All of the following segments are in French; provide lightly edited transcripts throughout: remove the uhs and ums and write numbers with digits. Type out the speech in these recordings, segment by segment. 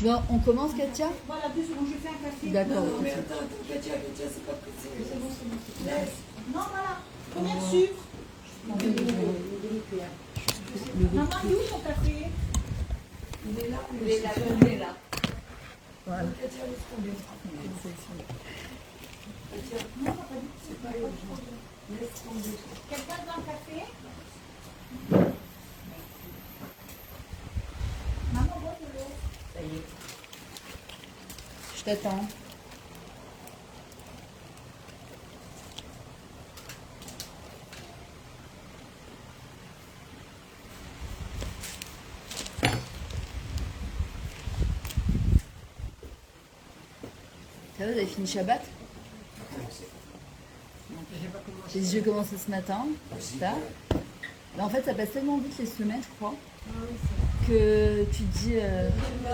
On commence, Katia? Voilà, 2 secondes, je fais un café. D'accord. Non, mais attends, Katia, c'est pas pressé. C'est bon. Laisse. Non, voilà. Combien de sucre? Maman, il est où ton café? Il est là. Il est là, il est là. Voilà. Katia, laisse tomber. Katia, Non, pas du tout. c'est pas urgent. Laisse tomber. Quelqu'un dans le café? Maman, bois de l'eau. Ça y est. Je t'attends. Ça va, vous avez fini Shabbat? J'ai dit je vais commencer ce matin, tard. Mais en fait, ça passe tellement vite les semaines, je crois, que tu te dis,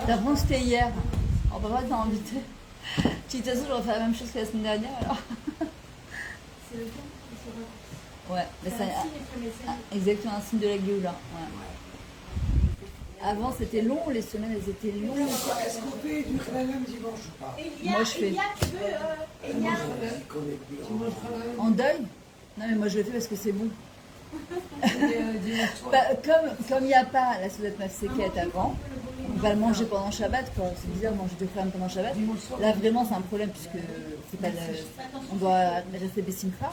t'as vraiment c'était hier. Alors, papa t'a invité. Tu dis, de toute façon, j'aurais fait la même chose que la semaine dernière, alors. C'est le temps qui se raconte. Ouais, mais C'est ça, un signe entre les scènes. exactement un signe de la Géoula. Ouais. Avant, c'était long, les semaines, elles étaient longues. Est-ce qu'on fait du khalalam dimanche ou pas? Moi, je fais. Elia, tu veux Elia? Tu mangeras la En deuil? Non, mais moi, je le fais parce que c'est bon. dimanche soir. Bah, comme il n'y a pas la soudette mafséquette avant, on va le manger pendant Shabbat, quoi. C'est bizarre de manger du khalalam pendant Shabbat. Là, vraiment, c'est un problème puisque c'est pas on doit rester Bessimcha.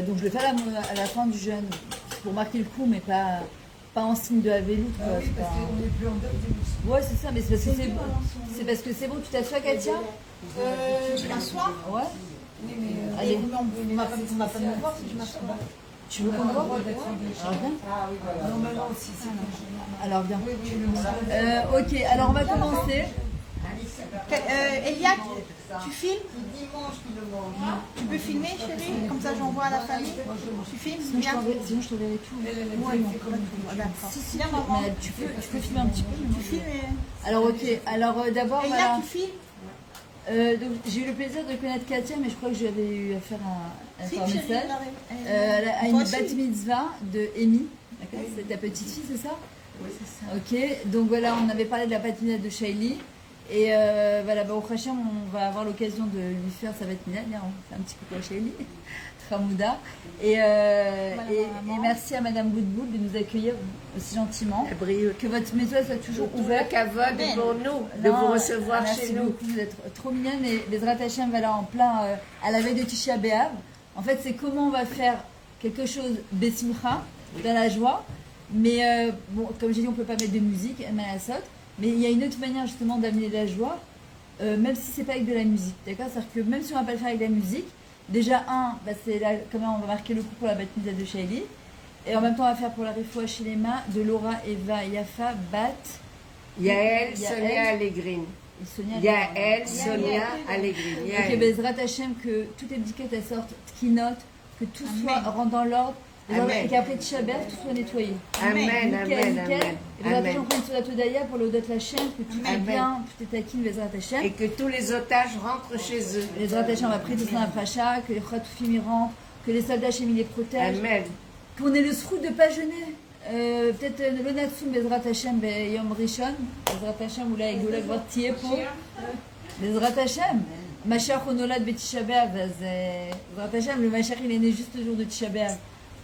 Donc, je le fais à la fin du jeûne pour marquer le coup, mais pas en signe de Havelut. Ah oui, parce qu'on n'est plus en deuil dimanche soir. Ouais, c'est ça, mais c'est parce que c'est bon. C'est parce que c'est bon. Tu t'assois, Katia? M'asseoir? Ouais. Oui, mais Allez. On va pas me voir si je m'assois pas. Tu veux qu'on voit? Alors viens. normalement aussi, c'est Alors viens. oui, le matin. Ok, alors on va commencer. Elia, tu filmes? Dimanche, tu le manges. Tu peux filmer, chérie? Comme ça, j'envoie à la famille. Tu filmes? Sinon Bien. sinon je t'enverrai tout. Moi, non, pas tout. Ah, d'accord. Si, Viens, maman. mais tu peux filmer un petit peu. Tu filmes Alors ok, alors d'abord Elia, voilà. tu filmes? Donc, j'ai eu le plaisir de connaître Katia, mais je crois que j'avais eu à faire un Filme, chérie. message. Elle À une bat mitzvah de Amy. D'accord, c'est ta petite fille, c'est ça? Oui, c'est ça. Ok, donc voilà, on avait parlé de la bat mitzvah de Shaili. Et voilà, au Hachem, on va avoir l'occasion de lui faire sa bat mitzvah. Viens, on fait un petit coucou à Shaili, Tramouda. Et merci à Madame Boudboul de nous accueillir aussi gentiment. Que votre maison soit toujours ouverte. Cavode pour nous de Non, vous recevoir merci chez nous. beaucoup, vous êtes trop mignonne. Et Bezrat Hashem, voilà, en plein à la veille de Tisha B'Av. En fait, c'est comment on va faire quelque chose Bessimcha, dans la joie. Mais bon, comme j'ai dit, on ne peut pas mettre de musique, Malasot. Mais il y a une autre manière justement d'amener de la joie, même si c'est pas avec de la musique. D'accord? C'est-à-dire que même si on ne va pas le faire avec de la musique, déjà, c'est là, comment on va marquer le coup pour la bat mitzvah de Shaili. Et en même temps, on va faire pour la refoua Shilema de Laura, Eva, Yafa, Bat. Yael, Sonia Allegrini. Et Sonia. Yael, Sonia Allegrini. Ok, Bezrat Hashem, que toutes les étiquettes elles sortent, qui notent, que tout soit rentre dans l'ordre. Amen. Et qu'après Tisha B'Av, tout soit nettoyé. Amen, Nickel, amen, nickel. amen. Et Bezrat Hashem, Amen. on prend une Sodat Odaya pour le Odot Hashem, que tout est Amen. bien, tout est acquis, Bezrat Hashem. Et que tous les otages rentrent chez eux. Les Bezrat Hashem, on va prier tout ça dans la Pracha, que les Khatoufim y rentrent, que les soldats Hashem ils les protègent. Amen. Qu'on ait le srout de ne pas jeûner. Peut-être le Natsum Bezrat Hashem Yom Rishon, Bezrat Hashem ou la Egola Gvartier pour Bezrat Hashem. Mashiach Onolad Betisha B'Av, Bezrat Hashem, le Mashiach il est né juste le jour de Tisha B'Av.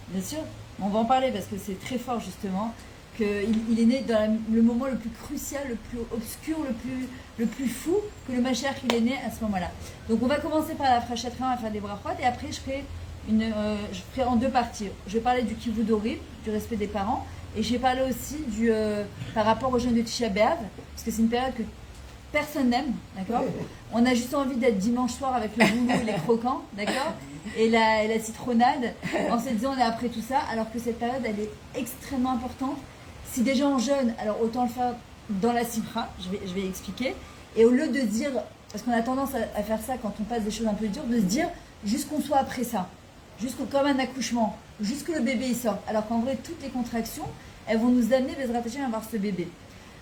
Bien sûr, on va en parler parce que c'est très fort justement. Il est né dans le moment le plus crucial, le plus obscur, le plus fou, que le Mashiach il est né à ce moment-là. Donc on va commencer par la Frachatrin, on va faire des brachot et après je ferai en deux parties. Je vais parler du Kivud Horib, du respect des parents, et je vais parler aussi par rapport au jeûne de Tisha B'Av, parce que c'est une période que personne n'aime, d'accord? On a juste envie d'être dimanche soir avec le boulot et les croquants, d'accord? Et la citronnade, en se disant on est après tout ça, alors que cette période elle est extrêmement importante. Si déjà on jeûne, alors autant le faire dans la simcha, je vais expliquer. Et au lieu de dire, parce qu'on a tendance à faire ça quand on passe des choses un peu dures, de se dire juste qu'on soit après ça, comme un accouchement, jusque le bébé il sorte. Alors qu'en vrai, toutes les contractions, elles vont nous amener, Bezrat Hashem, à voir ce bébé.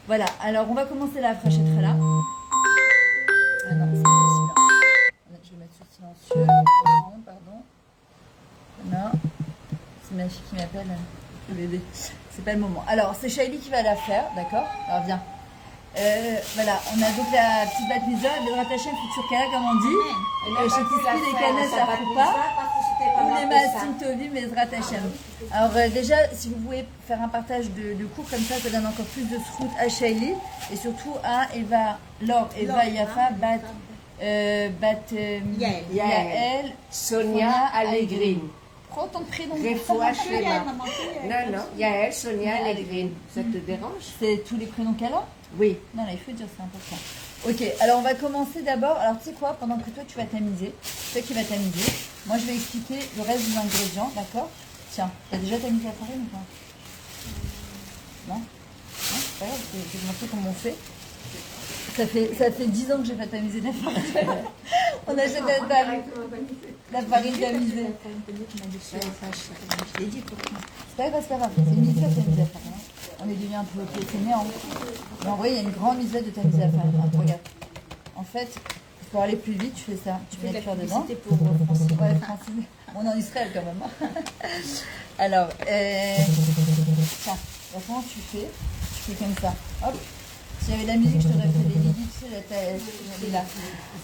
Voilà, alors on va commencer la frachettra là. Ah non, c'est pas super. Je vais mettre sur silencieux. Pardon. Non, c'est ma fille qui m'appelle, le bébé. C'est pas le moment. Alors, c'est Shaili qui va la faire, d'accord? Alors viens. Voilà, on a donc la petite bat mitzvah, Bezrat Hashem, futur Kala, comme on dit. Chez Tispil et Kanes à Foupa. Ou les Maasim Tovim, Bezrat Hashem. Alors déjà, si vous pouvez faire un partage de cours comme ça donne encore plus de srout à Shaili. Et surtout à Eva, Laure, Eva Yafa, Yael, Sonia Allegrini. Prends ton prénom. Refoua Shlema. maman, Non, non, Yael, Sonia Allegrini. Ça te dérange? C'est tous les prénoms qu'elle a? Oui. Non, là, il faut dire, c'est important. Ok, alors on va commencer d'abord. Alors, tu sais quoi, pendant que toi, tu vas tamiser, c'est toi qui vas tamiser, moi, je vais expliquer le reste des ingrédients, d'accord? Tiens, t'as déjà tamisé la farine ou pas? Non? Non, c'est pas grave, je vais te montrer comment on fait. Ça fait 10 ans que j'ai pas tamisé la farine. On achète la farine tamisée. Je l'ai dit, c'est pas grave, c'est une mitzvah de tamiser la farine. On est devenu un peu fainéant. Mais en vrai, il y a une grande mitzvah de tamiser la farine. Regarde. En fait, pour aller plus vite, tu fais ça. Tu mets la cuillère dedans. C'était pour Francine. Ouais, Francine. On est en Israël quand même. Alors, tiens, comment tu fais? Tu fais comme ça. Hop. S'il y avait de la musique, je t'aurais fait des ligues, tu sais, elle est là.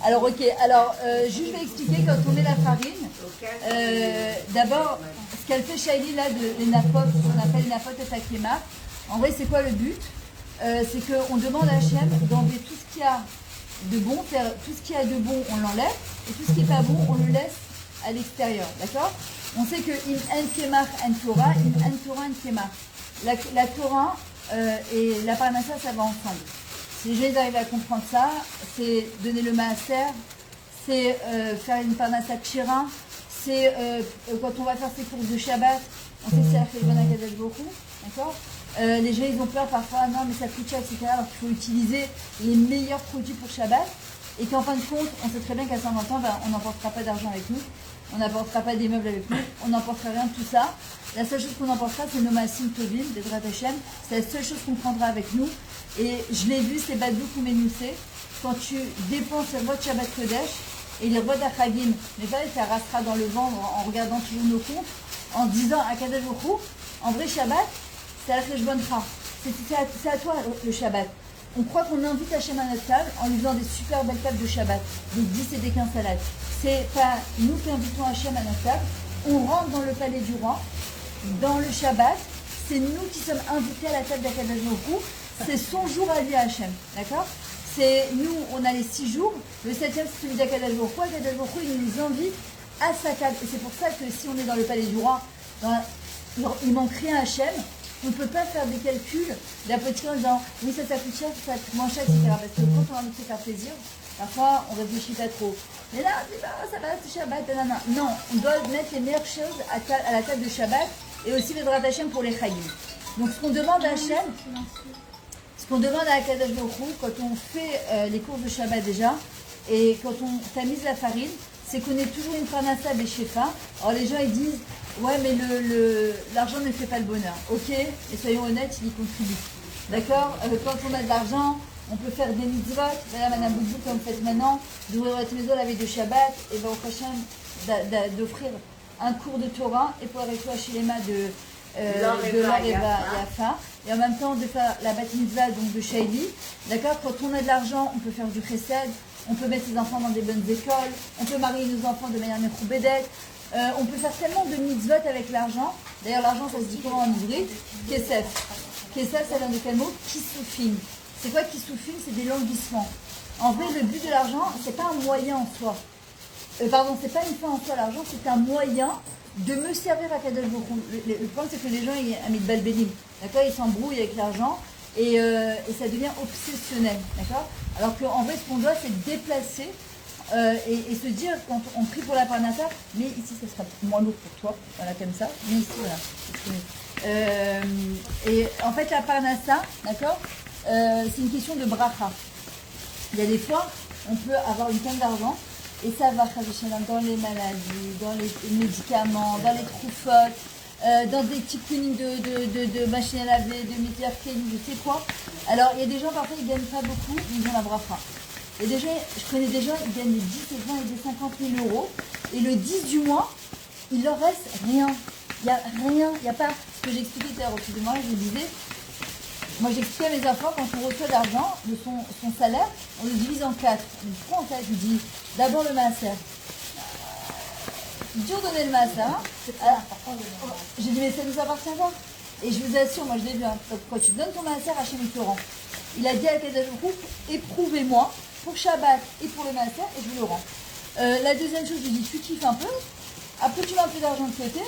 Alors, ok, juste je vais expliquer quand on met la farine. D'abord, ce qu'elle fait Shaili là, les napotes, ce qu'on appelle les napotes et takema. En vrai, c'est quoi le but? C'est qu'on demande à Hachem d'enlever tout ce qu'il y a de bon, tout ce qu'il y a de bon, on l'enlève, et tout ce qui n'est pas bon, on le laisse à l'extérieur, d'accord? On sait que in en kemach en Torah, in en Torah en kemach. La Torah et la parnassa, ça va ensemble. Si les gens arrivent à comprendre ça, c'est donner le maaser, c'est faire une parnassa kshira, c'est quand on va faire ses courses de Shabbat, on sait que c'est la Cheshbon HaKadosh Baruch Hu, d'accord? Les gens ils ont peur parfois, non mais ça coûte cher, etc. Alors qu'il faut utiliser les meilleurs produits pour Shabbat et qu'en fin de compte, on sait très bien qu'à 50 ans, on n'emportera pas d'argent avec nous, on n'emportera pas des meubles avec nous, on n'emportera rien de tout ça. La seule chose qu'on emportera, c'est nos Maasim Tovim, Bezrat Hashem, c'est la seule chose qu'on prendra avec nous. Et je l'ai vu, c'est Badou Koumenoussé, quand tu dépenses les rois de Shabbat Kodesh et les rois d'Achagim, mais pas ça restera dans le ventre en regardant toujours nos comptes, en disant à Kadosh Baruch Hu, en vrai Shabbat, c'est à la Cheshbon Ra. C'est à toi le Shabbat. On croit qu'on invite Hachem à notre table en lui faisant des super belles tables de Shabbat, des 10 et des 15 salades. C'est pas nous qui invitons Hachem à notre table, on rentre dans le palais du roi, dans le Shabbat, c'est nous qui sommes invités à la table d'Akadosh Baruch Hu, c'est son jour à lui à Hachem, d'accord? C'est nous, on a les 6 jours, le 7e c'est celui d'Akadosh Baruch Hu, Akadosh Baruch Hu, il nous invite à sa table. Et c'est pour ça que si on est dans le palais du roi, il manque rien à Hachem, on ne peut pas faire des calculs d'apothicaire en disant oui ça coûte cher, ça coûte moins cher, etc. Parce que quand on a envie de se faire plaisir, parfois on réfléchit pas trop. Mais là, ça va, c'est Shabbat, non, on doit mettre les meilleures choses à la table de Shabbat et aussi les Bezrat Hashem pour les Chayim. Donc ce qu'on demande à Hachem, ce qu'on demande à Akadosh Baruch Hu, quand on fait les courses de Shabbat déjà, et quand on tamise la farine, c'est qu'on ait toujours une parnassa beshefa. Alors les gens ils disent ouais mais l'argent ne fait pas le bonheur. Ok, et soyons honnêtes, il y contribue. D'accord? Quand on a de l'argent, on peut faire des mitzvot. Voilà Madame Boudou comme vous faites maintenant, d'ouvrir votre maison la veille de Shabbat et au prochain d'offrir un cours de Torah et pour arrêter chez les mains de l'Or et Yafa. Et en même temps de faire la bat mitzvah donc de Shaili. D'accord? Quand on a de l'argent, on peut faire du chesed, on peut mettre ses enfants dans des bonnes écoles, on peut marier nos enfants de manière mechoubédet. On peut faire tellement de mitzvot avec l'argent. D'ailleurs, l'argent, ça se dit comment en hybride? Kesef. Kesef, ça vient de quel mot? Kisoufim. C'est quoi Kisoufim? C'est des languissements. En vrai, le but de l'argent, c'est pas un moyen en soi. Pardon, c'est pas une fin en soi, l'argent, c'est un moyen de me servir à Kadosh Baruch Hu. Le problème, c'est que les gens, ils mis de balbélim. D'accord? Ils s'embrouillent avec l'argent et ça devient obsessionnel. D'accord? Alors qu'en vrai, ce qu'on doit, c'est déplacer. Et se dire quand on prie pour la parnassa, mais ici ça sera moins lourd pour toi, voilà comme ça, mais ici voilà. Et en fait la parnassa, d'accord, c'est une question de bracha. Il y a des fois, on peut avoir une tonne d'argent et ça va dans les maladies, dans les médicaments, dans les troufottes, dans des petits cleaning de machines à laver, de métiers cleaning, je sais quoi. Alors il y a des gens parfois ils gagnent pas beaucoup, mais ils ont la bracha. Et déjà, je connais des gens, ils gagnent des 10 et 20 et des 50 000 euros. Et le 10 du mois, il leur reste rien. Il n'y a rien, il n'y a pas. Ce que j'expliquais tout à l'heure, excusez-moi, je vous disais, moi j'explique à mes enfants, quand on reçoit de l'argent, de son salaire, on le divise en 4. On dit, pourquoi en fait? Je dis, d'abord le maaser. C'est dur de donner le maaser. Hein. J'ai dit, mais ça nous appartient pas. Et je vous assure, moi je l'ai vu, hein, quand tu donnes ton maaser, Hachem il te rend. Il a dit à Kadosh Baruch Hu, éprouvez-moi pour Shabbat et pour le maaser, et je vous le rends. La deuxième chose, je lui dis, tu kiffes un peu, après tu mets un peu d'argent de côté,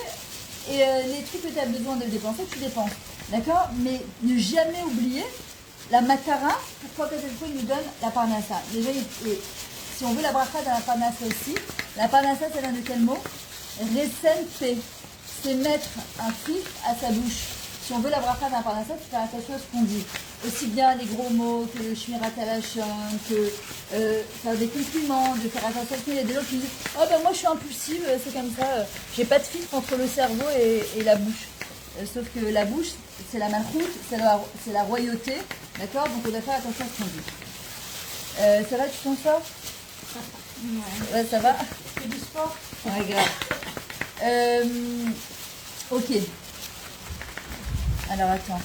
et les trucs que tu as besoin de dépenser, tu dépenses. D'accord? Mais ne jamais oublier la matara, pourquoi Kadosh Baruch Hu nous donne la parnassa. Déjà, si on veut la bracha dans la parnassa aussi, la parnassa, ça vient de quel mot? Resen pe. C'est mettre un fif à sa bouche. Si on veut la bracha dans la parnassa, c'est faire attention à ce qu'on dit. Aussi bien les gros mots que le shmirat halachon, que faire des compliments, de faire attention. Il y a des gens qui me disent « Oh ben moi je suis impulsive, c'est comme ça, j'ai pas de filtre entre le cerveau et la bouche. » Sauf que la bouche, c'est la malchoute, c'est la royauté, d'accord? Donc on doit faire attention à ce qu'on dit. Ça va, tu t'en sors? Ouais, ça va? C'est du sport. Ouais, grave. Ok. Alors attends.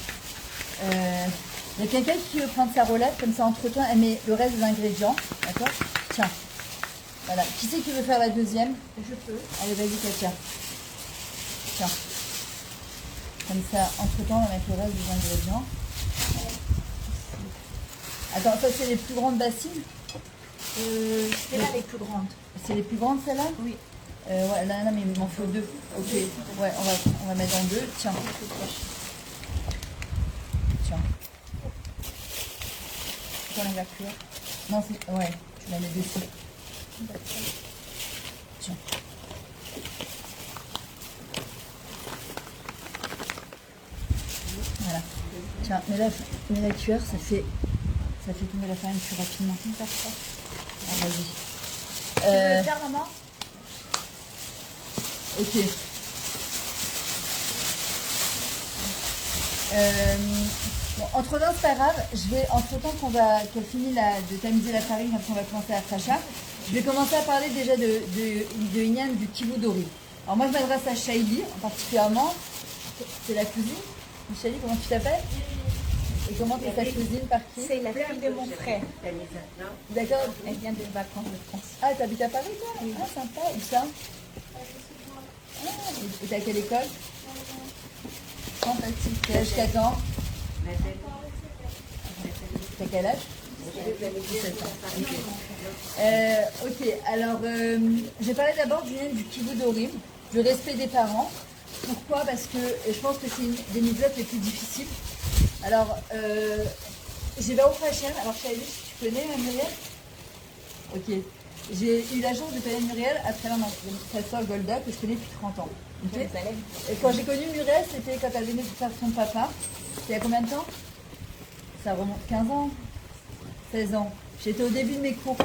Il y a quelqu'un qui veut prendre sa roulette, comme ça entre temps, elle met le reste des ingrédients. D'accord? Tiens. Voilà. Qui c'est qui veut faire la deuxième? Je peux. Allez, vas-y, Katia. Tiens. Comme ça, entre temps, on va mettre le reste des ingrédients. Attends, ça c'est les plus grandes bassines? C'est là les plus grandes. C'est les plus grandes celles-là? Oui. Ouais, là, mais il m'en faut deux. Ok. Ouais, on va mettre en deux. Tiens. Tiens. Quand on va cuire. Non, c'est. Ouais, tu la mets dessus. Tiens. Voilà. Tiens, mets la cuillère, ça fait tomber la farine plus rapidement. Ah, vas-y. Tu veux le faire, maman? Ok. Bon, entre-temps, c'est pas grave. Je vais, entre-temps qu'elle finisse de tamiser la farine, après on va commencer à cracha, je vais commencer à parler déjà de Inyan du kibudori. Alors moi, je m'adresse à Shaili, particulièrement. C'est la cousine. Shaili, comment tu t'appelles? Et comment tu es ta cousine? Par qui? C'est la fille de mon frère. D'accord. Elle vient de vacances de France. Ah, t'habites à Paris, toi? Oui. Ah, sympa. Où ça? Ah, et t'es à quelle école? Fantastique. T'as jusqu'à quand? T'as quel âge? 17 ans. Ok, alors je vais parler d'abord du kibud-orim, du respect des parents. Pourquoi? Parce que je pense que c'est une des mitzvot les plus difficiles. Alors, j'ai Baruch Hashem. Alors, Shaili, tu connais Muriel? Ok. J'ai eu la chance de connaître Muriel à travers sa soeur Golda, que je connais depuis 30 ans. Okay. Et quand j'ai connu Muriel, c'était quand elle venait de faire son papa. C'était il y a combien de temps? Ça remonte 15 ans, 16 ans. J'étais au début de mes cours.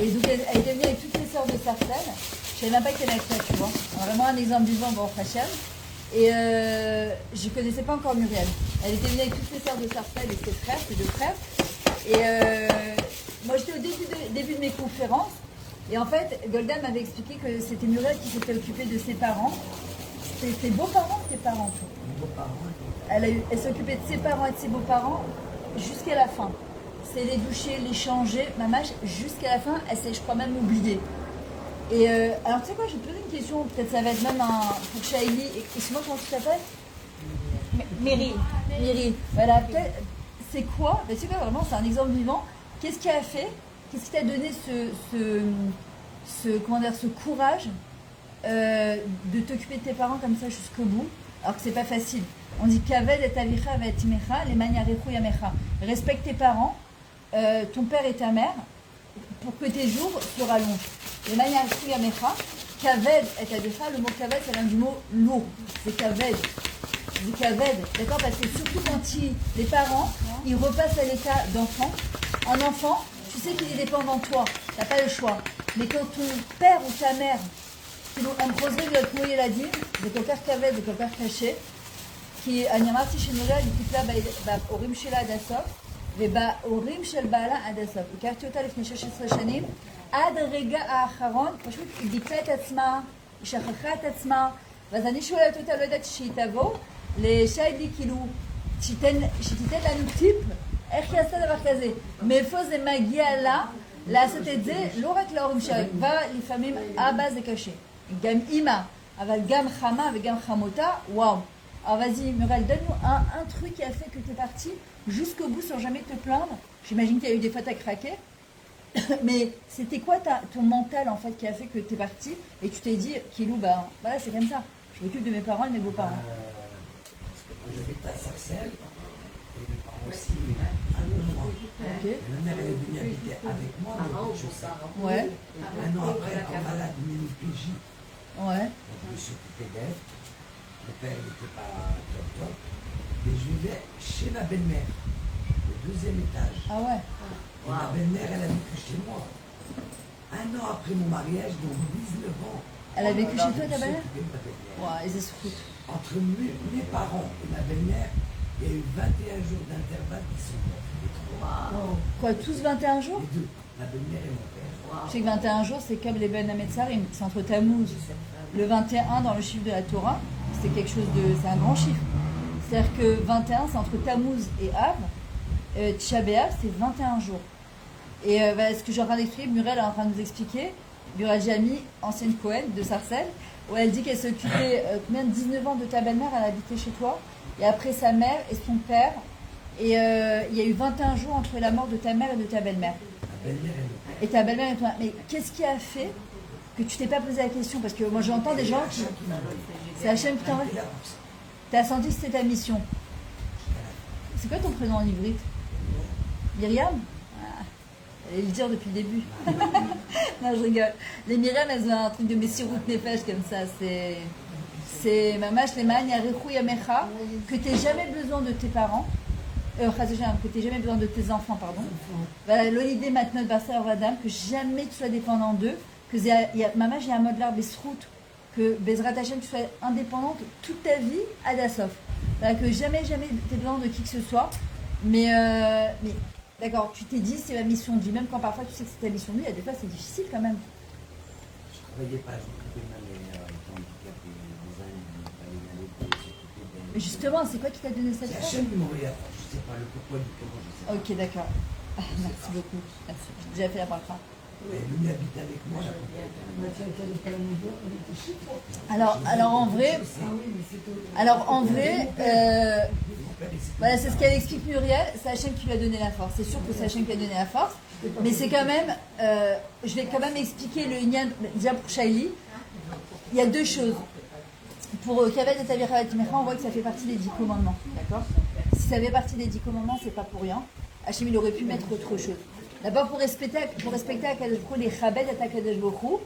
Et donc, elle était venue avec toutes les sœurs de Sartène. Je ne savais même pas qu'elle avait ça, tu vois. Alors, vraiment un exemple vivant, Baruch Hashem. Et je ne connaissais pas encore Muriel. Elle était venue avec toutes les sœurs de Sartène et ses frères, ses deux frères. Et moi, j'étais au début de mes conférences. Et en fait, Golda m'avait expliqué que c'était Muriel qui s'était occupée de ses parents. C'était ses beaux-parents ou ses parents? Elle s'occupait de ses parents et de ses beaux-parents jusqu'à la fin. C'est les doucher, les changer, mamache, jusqu'à la fin, elle s'est, je crois, même oubliée. Et alors, tu sais quoi, je vais te poser une question, peut-être ça va être même pour Shaili. Excuse-moi, comment tu t'appelles? Miri. Miri. Voilà, peut-être, c'est quoi? Ben, c'est quoi, vraiment, c'est un exemple vivant. Qu'est-ce qui a fait? Qu'est-ce qui t'a donné ce courage de t'occuper de tes parents comme ça jusqu'au bout, alors que c'est pas facile? On dit Kaved et avicha et timecha, les maniarechu yamecha. Respecte tes parents, ton père et ta mère, pour que tes jours se rallongent. Les maniarechu yamecha, Kaved et avicha, le mot Kaved, ça vient du mot lourd. C'est Kaved. Du Kaved, d'accord? Parce que surtout quand les parents, ils repassent à l'état d'enfant. Un enfant, tu sais qu'il est dépendant de toi, tu n'as pas le choix. Mais quand ton père ou ta mère, כאילו הם חוזרים להיות כמו ילדים, זה כל כך כבד וכל כך קשה, כי אני אמרתי שנולד, היא טיפלה בהורים שלה עד הסוף, ובהורים של בעלה עד הסוף. הכרתי אותה לפני 16 שנים, עד הרגע האחרון, פשוט היא ביטלה את עצמה, היא שכחה את עצמה, ואז אני שואלת אותה, לא ידעתי שהיא תבוא, לשיילי כאילו, שתיתן לנו טיפ איך יעשה דבר כזה. מאיפה זה מגיע לה לעשות את זה, לא רק להורים שלה, כבר לפעמים אבא זה קשה. גם אימא, אבל גם חמה וגם חמותה, waouh. Alors vas-y, Muriel, donne-nous un truc qui a fait que tu es partie jusqu'au bout sans jamais te plaindre. J'imagine qu'il y a eu des fois tu as craqué. Mais c'était quoi ton mental en fait qui a fait que tu es partie et tu t'es dit, Kilou, bah voilà, c'est comme ça. Je m'occupe de mes parents et de mes beaux-parents. Parce que quand j'habitais à Sarcelles, et mes parents aussi, un mois. Ok. Ma mère, elle est venue habiter avec moi, au rez-de-chaussée. Ouais. Un an après, elle était malade, une PJ. Ouais. Donc je me suis occupé d'elle. Mon père n'était pas top. Et je vivais chez ma belle-mère, au 2e étage. Ah ouais. Et ma belle-mère, elle a vécu chez moi. Un an après mon mariage, donc 19 ans. Elle a vécu chez toi, ta je me suis belle-mère? occupé de ma belle-mère. Ouais, ils se foutent. Entre mes parents et ma belle-mère, il y a eu 21 jours d'intervalle qui sont morts. Les trois. Quoi, tous 21 jours? Les deux, ma belle-mère et mon père. Je sais que 21 jours, c'est comme les Ben Hametzarim, c'est entre Tammuz. Le 21 dans le chiffre de la Torah, c'est quelque chose de. C'est un grand chiffre. C'est-à-dire que 21, c'est entre Tammuz et Av. Tisha B'Av, c'est 21 jours. Et voilà, ce que j'ai en train d'expliquer, Muriel est en train de nous expliquer. Muriel Jamy, ancienne Cohen de Sarcelles, où elle dit qu'elle s'occupait combien de 19 ans de ta belle-mère, elle habitait chez toi. Et après sa mère et son père. Et il y a eu 21 jours entre la mort de ta mère et de ta belle-mère. Ma belle-mère et mon père. Et ta belle-mère et toi. Mais qu'est-ce qui a fait que tu t'es pas posé la question? Parce que moi j'entends des gens qui. C'est Hachem qui t'envoie. Et là, pour ça, T'as senti que c'était ta mission. C'est quoi ton prénom en ivrite? Myriam? Ah, elle le dire depuis le début. Non, je rigole. Les Myriam, elles ont un truc de Messirout Nefesh comme ça. C'est Mamash Leman Yarechou Yamecha, que tu n'aies jamais besoin de tes parents. Que tu n'aies jamais besoin de tes enfants, pardon. Voilà, l'idée maintenant de Barça Radam, que jamais tu sois dépendant d'eux. Que Mamash, il y a un mode là, Besrout, que Bezrat Hashem, tu sois indépendante toute ta vie à Dassof. Voilà, que jamais tu aies besoin de qui que ce soit. Mais d'accord, tu t'es dit, c'est ma mission de vie. Même quand parfois tu sais que c'est ta mission de vie, il y a des fois c'est difficile quand même. je ne travaillais pas, je m'occupais de ma mère, étant handicapée, des années, il fallait aller s'occuper d'elle. Mais justement, c'est quoi qui t'a donné cette C'est force? Hachem qui m'a envoyé à France, je ne sais pas le pourquoi du comment, je ne sais pas. Ok, d'accord. Ah, merci beaucoup. Merci. J'ai déjà fait la bracha. Elle est venue habiter avec moi, la Alors en vrai, voilà, c'est ce qu'elle explique Muriel, c'est Hachem qui lui a donné la force. C'est sûr que c'est Hachem qui lui a donné la force, mais c'est quand même, je vais quand même expliquer le Inyan, déjà pour Shaili. Il y a deux choses. Pour Kaved et Tavira Timecha, on voit que ça fait partie des 10 commandements, d'accord? Si ça fait partie des 10 commandements, c'est pas pour rien. Hachem, il aurait pu mettre autre chose. D'abord, pour respecter Akadosh Baruch Hu, les Chabed et Akadosh Baruch Hu,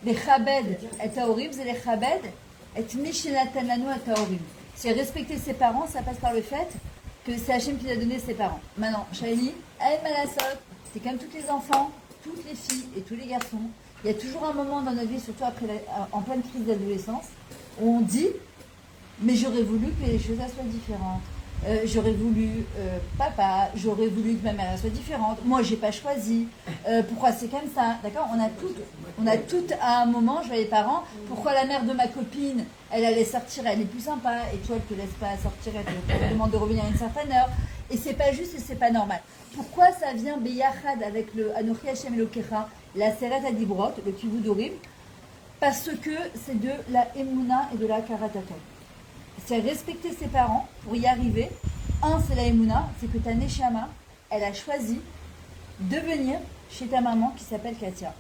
les Chabed et Taorim, c'est les Chabed et Mishinatan Lanu et Taorim. C'est respecter ses parents, ça passe par le fait que c'est Hachem qui lui a donné ses parents. Maintenant, Shaili, El Malasot, c'est comme tous les enfants, toutes les filles et tous les garçons. Il y a toujours un moment dans notre vie, surtout après en pleine crise d'adolescence, où on dit, mais j'aurais voulu que les choses soient différentes. J'aurais voulu papa, j'aurais voulu que ma mère soit différente. Moi, j'ai pas choisi. Pourquoi c'est comme ça? D'accord? On a toutes à un moment, je vois les parents. Pourquoi la mère de ma copine, elle allait sortir, elle est plus sympa, et toi, elle te laisse pas sortir, elle te demande de revenir à une certaine heure. Et c'est pas juste et c'est pas normal. Pourquoi ça vient beyachad avec le Anochi Hashem Elokecha, la Seret Adibrot, le Kivud Urim? Parce que c'est de la Emouna et de la Karatatov. C'est respecter ses parents pour y arriver. Un, c'est la Emouna, c'est que ta Neshama, elle a choisi de venir chez ta maman qui s'appelle Katia.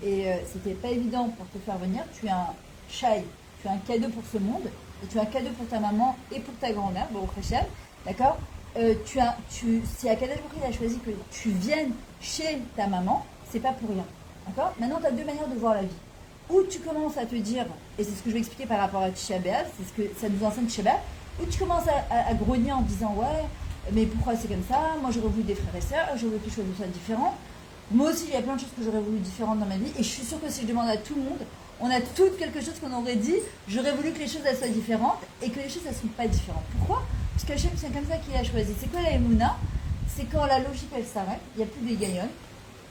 Et c'était pas évident pour te faire venir. Tu es un shai, tu as un cadeau pour ce monde, et tu as un cadeau pour ta maman et pour ta grand-mère, Baruch Hashem, d'accord? Si Akadosh Baruch Hu a choisi que tu viennes chez ta maman, c'est pas pour rien, d'accord? Maintenant, tu as deux manières de voir la vie. Ou tu commences à te dire, et c'est ce que je vais expliquer par rapport à Tisha B'Av, c'est ce que ça nous enseigne Tisha B'Av, ou tu commences à grogner en disant ouais, mais pourquoi c'est comme ça? Moi j'aurais voulu des frères et sœurs, j'aurais voulu que les choses soient différentes. Moi aussi il y a plein de choses que j'aurais voulu différentes dans ma vie, et je suis sûre que si je demande à tout le monde, on a toutes quelque chose qu'on aurait dit, j'aurais voulu que les choses elles soient différentes, et que les choses elles ne sont pas différentes. Pourquoi? Parce qu'Hachem c'est comme ça qu'il a choisi. C'est quoi la Emouna? C'est quand la logique elle s'arrête, il n'y a plus de gaillons.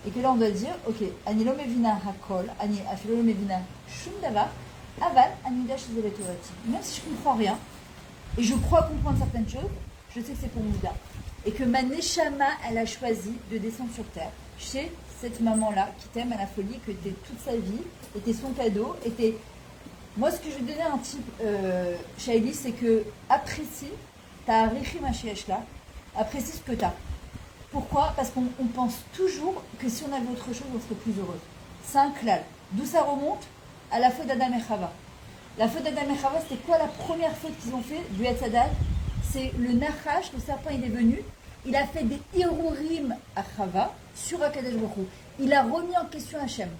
Et que là, on doit dire, ok, ani lo mevina hakol, ani afilo lo mevina shum davar, aval, ani dash zevetorati. Même si je comprends rien, et je crois comprendre certaines choses, je sais que c'est pour Mouda. Et que ma Neshama, elle a choisi de descendre sur terre chez cette maman-là qui t'aime à la folie, que t'es toute sa vie, était son cadeau, était... Moi, ce que je vais donner un type, Shaili, c'est que apprécie ta Richim là, apprécie ce que tu as. Pourquoi? Parce qu'on pense toujours que si on avait autre chose, on serait plus heureux. C'est un klal. D'où ça remonte? À la faute d'Adam et Chava. La faute d'Adam et Chava, c'était quoi la première faute qu'ils ont fait du Hatzadat? C'est le Nachash, le serpent, il est venu, il a fait des Hirurim à Chava sur Akadosh Baruch Hu. Il a remis en question Hachem.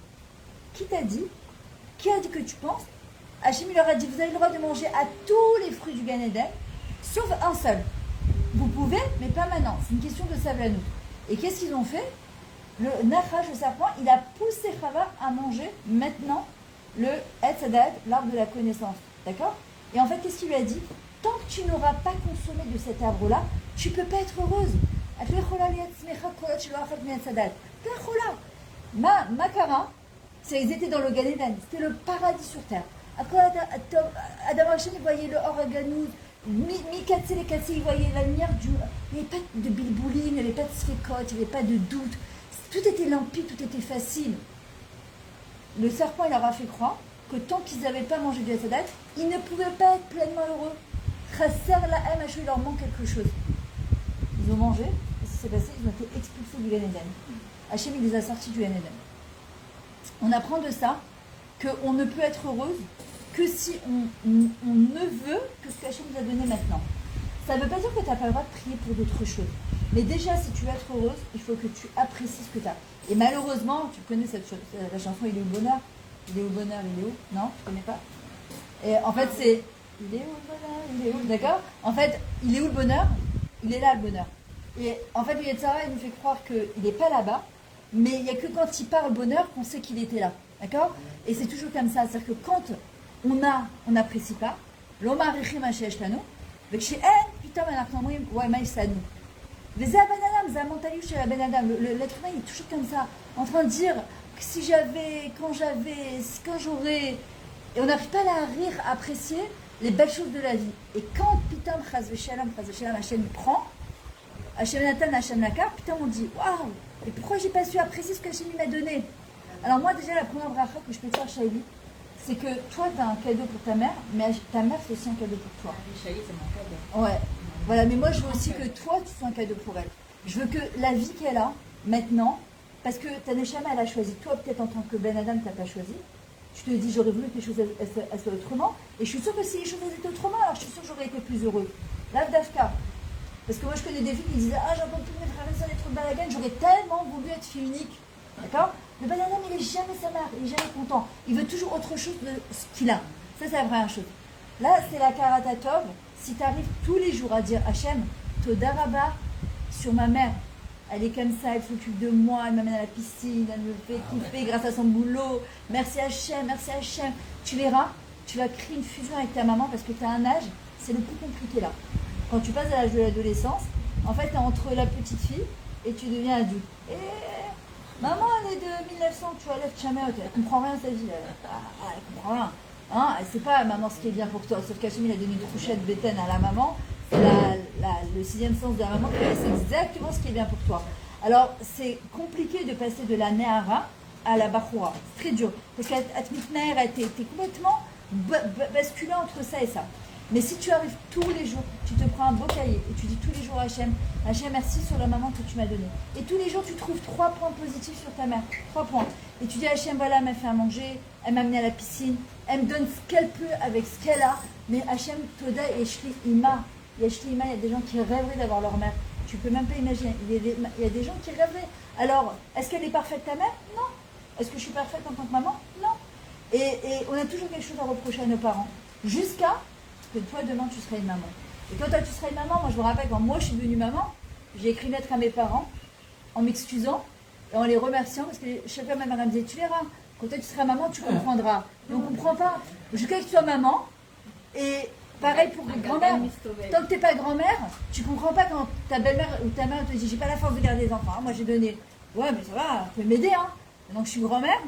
Qui t'a dit? Qui a dit que tu penses? Hachem, il leur a dit, vous avez le droit de manger à tous les fruits du Gan Eden, sauf un seul. Vous pouvez, mais pas maintenant. C'est une question de savlanou. Et qu'est-ce qu'ils ont fait? Le Nachash, le serpent, il a poussé Chava à manger maintenant le Etz Hadat, l'arbre de la connaissance. D'accord? Et en fait, qu'est-ce qu'il lui a dit? Tant que tu n'auras pas consommé de cet arbre-là, tu ne peux pas être heureuse. Makara, ils étaient dans le Gan Eden, c'était le paradis sur terre. Adam Hashem, il voyait le Oraganou, Mikatse les Katse, il voyait la lumière du. Il n'y avait pas de bilbouline, il n'y avait pas de sfécote, il n'y avait pas de doute. Tout était limpide, tout était facile. Le serpent, il leur a fait croire que tant qu'ils n'avaient pas mangé du Hatzadat, ils ne pouvaient pas être pleinement heureux. Chasser la haine, il leur manque quelque chose. Ils ont mangé, et ce qui s'est passé, ils ont été expulsés du Gan Eden. Hachem, il les a sortis du Gan Eden. On apprend de ça qu'on ne peut être heureuse que si on ne veut que ce qu'Hachem nous a donné maintenant. Ça ne veut pas dire que tu n'as pas le droit de prier pour d'autres choses. Mais déjà, si tu veux être heureuse, il faut que tu apprécies ce que tu as. Et malheureusement, tu connais la chanson Il est où le bonheur? Il est où le bonheur? Il est où? Non, tu connais pas? Et en fait, c'est il est où le bonheur? Il est où? D'accord? En fait, il est où le bonheur? Il est là le bonheur. Et en fait, le Yetzirah, il nous fait croire qu'il n'est pas là-bas, mais il n'y a que quand il parle bonheur qu'on sait qu'il était là. D'accord? Et c'est toujours comme ça. C'est-à-dire que quand on n'apprécie pas, l'Omar Richim Hashesh Lanu, l'être humain il est toujours comme ça, en train de dire si j'avais, quand j'aurais, et on n'arrive pas à rire, à apprécier les belles choses de la vie. Et quand Pitam Chaz Veshalom Hashem prend, Hashem Natan, Hashem Nakar, Pitam on dit waouh, et pourquoi j'ai pas su apprécier ce que Hashem m'a donné? Alors moi déjà la première bracha que je peux te faire Shaili, c'est que toi tu as un cadeau pour ta mère, mais ta mère c'est aussi un cadeau pour toi. Shaili, c'est mon cadeau. Ouais. Voilà, mais moi je veux aussi que toi tu sois un cadeau pour elle. Je veux que la vie qu'elle a maintenant, parce que ta Neshama elle a choisi, toi peut-être en tant que Ben Adam tu n'as pas choisi, tu te dis j'aurais voulu que les choses elles soient autrement, et je suis sûre que si les choses étaient autrement, alors je suis sûre que j'aurais été plus heureux. Là, Dafka. Parce que moi je connais des filles qui disaient ah j'entends tous mes frères et sœurs être balagan, j'aurais tellement voulu être fille unique. D'accord? Le Ben Adam il est jamais sa mère, il est jamais content. Il veut toujours autre chose de ce qu'il a. Ça c'est la première chose. Là c'est la Karatatov. Si tu arrives tous les jours à dire Hachem, Todaraba sur ma mère, elle est comme ça, elle s'occupe de moi, elle m'amène à la piscine, elle me fait kiffer grâce à son boulot, merci Hachem, tu verras, tu vas créer une fusion avec ta maman parce que tu as un âge, c'est le plus compliqué là. Quand tu passes à l'âge de l'adolescence, en fait, tu es entre la petite fille et tu deviens adulte. Et maman, elle est de 1900, tu vois, lève jamais, elle comprend rien à sa vie, elle comprend rien. Hein, c'est pas maman ce qui est bien pour toi, sauf qu'Hachem il a donné une couchette bétaine à la maman, c'est le sixième sens de la maman, c'est exactement ce qui est bien pour toi. Alors c'est compliqué de passer de la Nehara à la Bachoura, c'est très dur, parce qu'à Tmitner, t'es complètement basculé entre ça et ça. Mais si tu arrives tous les jours, tu te prends un beau cahier et tu dis tous les jours Hachem, merci sur la maman que tu m'as donnée. Et tous les jours tu trouves 3 points positifs sur ta mère, 3 points. Et tu dis Hachem, voilà, elle m'a fait à manger, elle m'a amené à la piscine, elle me donne ce qu'elle peut avec ce qu'elle a. Mais Hachem, Toda et Yeshli Ima, il y a des gens qui rêveraient d'avoir leur mère. Tu peux même pas imaginer, il y a des gens qui rêveraient. Alors, est-ce qu'elle est parfaite ta mère? Non. Est-ce que je suis parfaite en tant que maman? Non. Et on a toujours quelque chose à reprocher à nos parents. Jusqu'à que toi, demain, tu seras une maman. Et quand toi, tu seras une maman, moi, je me rappelle, quand moi, je suis devenue maman, j'ai écrit une lettre à mes parents en m'excusant et en les remerciant parce que chaque fois, ma mère me disait, tu verras, quand toi, tu seras maman, tu comprendras. Mais on ne comprend pas. Jusqu'à que tu sois maman. Et pareil pour grand-mère. Tant que tu n'es pas grand-mère, tu ne comprends pas quand ta belle-mère ou ta mère te dit, j'ai pas la force de garder les enfants. Moi, j'ai donné. Ouais, mais ça va, vous pouvez m'aider. Hein. Maintenant que je suis grand-mère,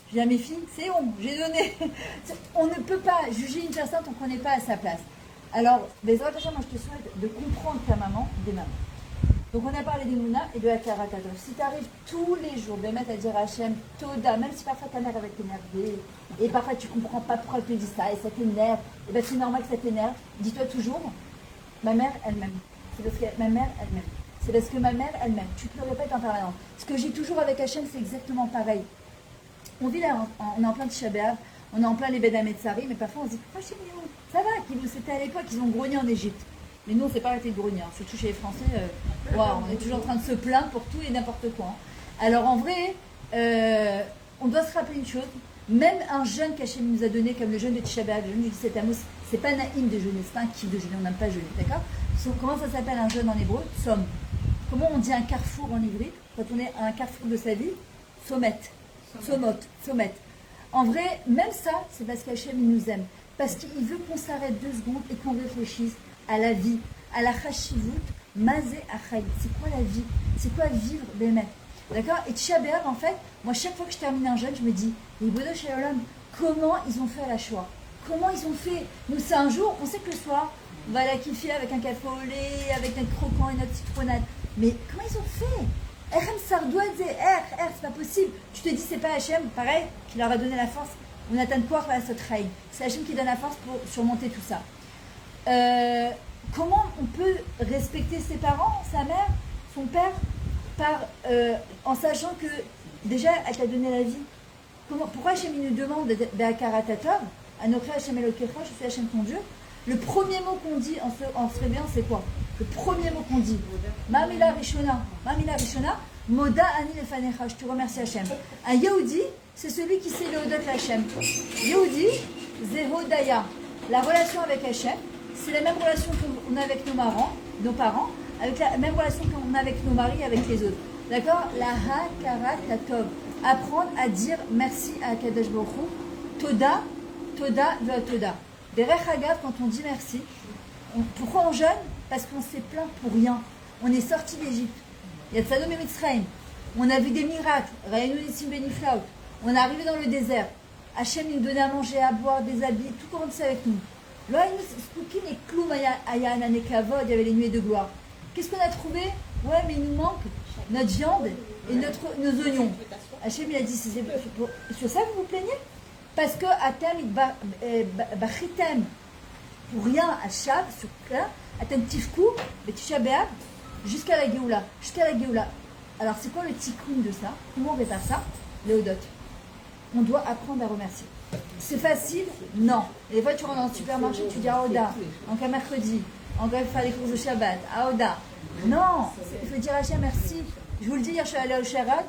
je dis à mes filles, c'est bon, j'ai donné. On ne peut pas juger une personne tant qu'on n'est pas à sa place. Alors, Bezrat Hashem, moi je te souhaite de comprendre ta maman des mamans. Donc on a parlé des Mouna et de Akara Tadov. Si tu arrives tous les jours de mettre à dire Hachem, Toda, même si parfois ta mère va t'énerver, et parfois tu comprends pas pourquoi elle te dit ça, et ça t'énerve, et bien c'est normal que ça t'énerve, dis-toi toujours, ma mère elle m'aime. C'est parce que ma mère elle m'aime. C'est parce que ma mère elle m'aime. Tu te le répètes en permanence. Ce que j'ai toujours avec Hachem, c'est exactement pareil. On vit là, on est en plein de Tisha B'Av, on est en plein les Bed Hametzari, mais parfois on se dit, pourquoi chez nous ça va, c'était à l'époque, ils ont grogné en Égypte. Mais nous, on ne s'est pas arrêté de grogner, hein. Surtout chez les Français. On est toujours en train de se plaindre pour tout et n'importe quoi. Hein. Alors en vrai, on doit se rappeler une chose. Même un jeûne qu'Hachem nous a donné, comme le jeûne de Tisha B'Av, le jeûne du 17 Tammuz, c'est pas naïm de jeûner, c'est pas un kiff de jeûner, on n'aime pas jeûner, d'accord? Comment ça s'appelle un jeûne en hébreu? Som. Comment on dit un carrefour en ivrique quand on est à un carrefour de sa vie? Somet. Somot. Somet. En vrai, même ça, c'est parce qu'Hachem il nous aime. Parce qu'il veut qu'on s'arrête 2 secondes et qu'on réfléchisse à la vie, à la chashivut, mazé achai. C'est quoi la vie? C'est quoi vivre bémet? D'accord? Et Tisha B'Av, en fait, moi, chaque fois que je termine un jeûne, je me dis, les Bodo Shalom, comment ils ont fait à la Shoah? Comment ils ont fait? Nous, c'est un jour, on sait que le soir, on va la kiffer avec un café au lait, avec notre croquant et notre citronnade. Mais comment ils ont fait? Erem Sardouad, c'est pas possible. Tu te dis, c'est pas Hachem, pareil, qui leur a donné la force. On atteint quoi à ce train? C'est Hachem qui donne la force pour surmonter tout ça. Comment on peut respecter ses parents, sa mère, son père, en sachant que déjà elle t'a donné la vie? Pourquoi Hachem nous demande d'Akara Tatov, Anokra Hachem Elokecha, je suis Hachem ton Dieu? Le premier mot qu'on dit en se réveillant, c'est quoi? Le premier mot qu'on dit, Mamila Rishona, Moda Ani Lefanecha, je te remercie Hachem. Un Yehudi, c'est celui qui sait le Hodot Hachem. Yehudi, Zehodaya, la relation avec Hachem, c'est la même relation qu'on a avec nos parents, avec la même relation qu'on a avec nos maris et avec les autres. D'accord? La Hakara Tatov. Apprendre à dire merci à Kadosh Baruch Hu. Toda, Toda. Derech Hagav, quand on dit merci, pourquoi on jeûne? Parce qu'on s'est plaint pour rien. On est sorti d'Égypte. Il y a Tzadom et Mitzrayim. On a vu des miracles. Rayenu Nissim Beniflaut. On est arrivé dans le désert. Hachem nous donnait à manger, à boire, des habits, tout commençait avec nous. Il y avait les nuées de gloire. Qu'est-ce qu'on a trouvé? Ouais, mais il nous manque notre viande et nos oignons. Hachem il a dit, c'est sur ça que vous vous plaignez? Parce que Atem, Bachitem, pour rien, à Shav, sur plein, Atem Tifkou, et Tisha B'Av, jusqu'à la Géoula. Alors, c'est quoi le tikkun de ça? Comment on répare ça? Léodot. On doit apprendre à remercier. C'est facile? Non. Et des fois, tu rentres dans le supermarché, tu dis Aoda, en cas mercredi, en cas faire les courses de Shabbat, Aoda. Non, il faut dire Hachem merci. Je vous le dis, hier, je suis allée au Sharad,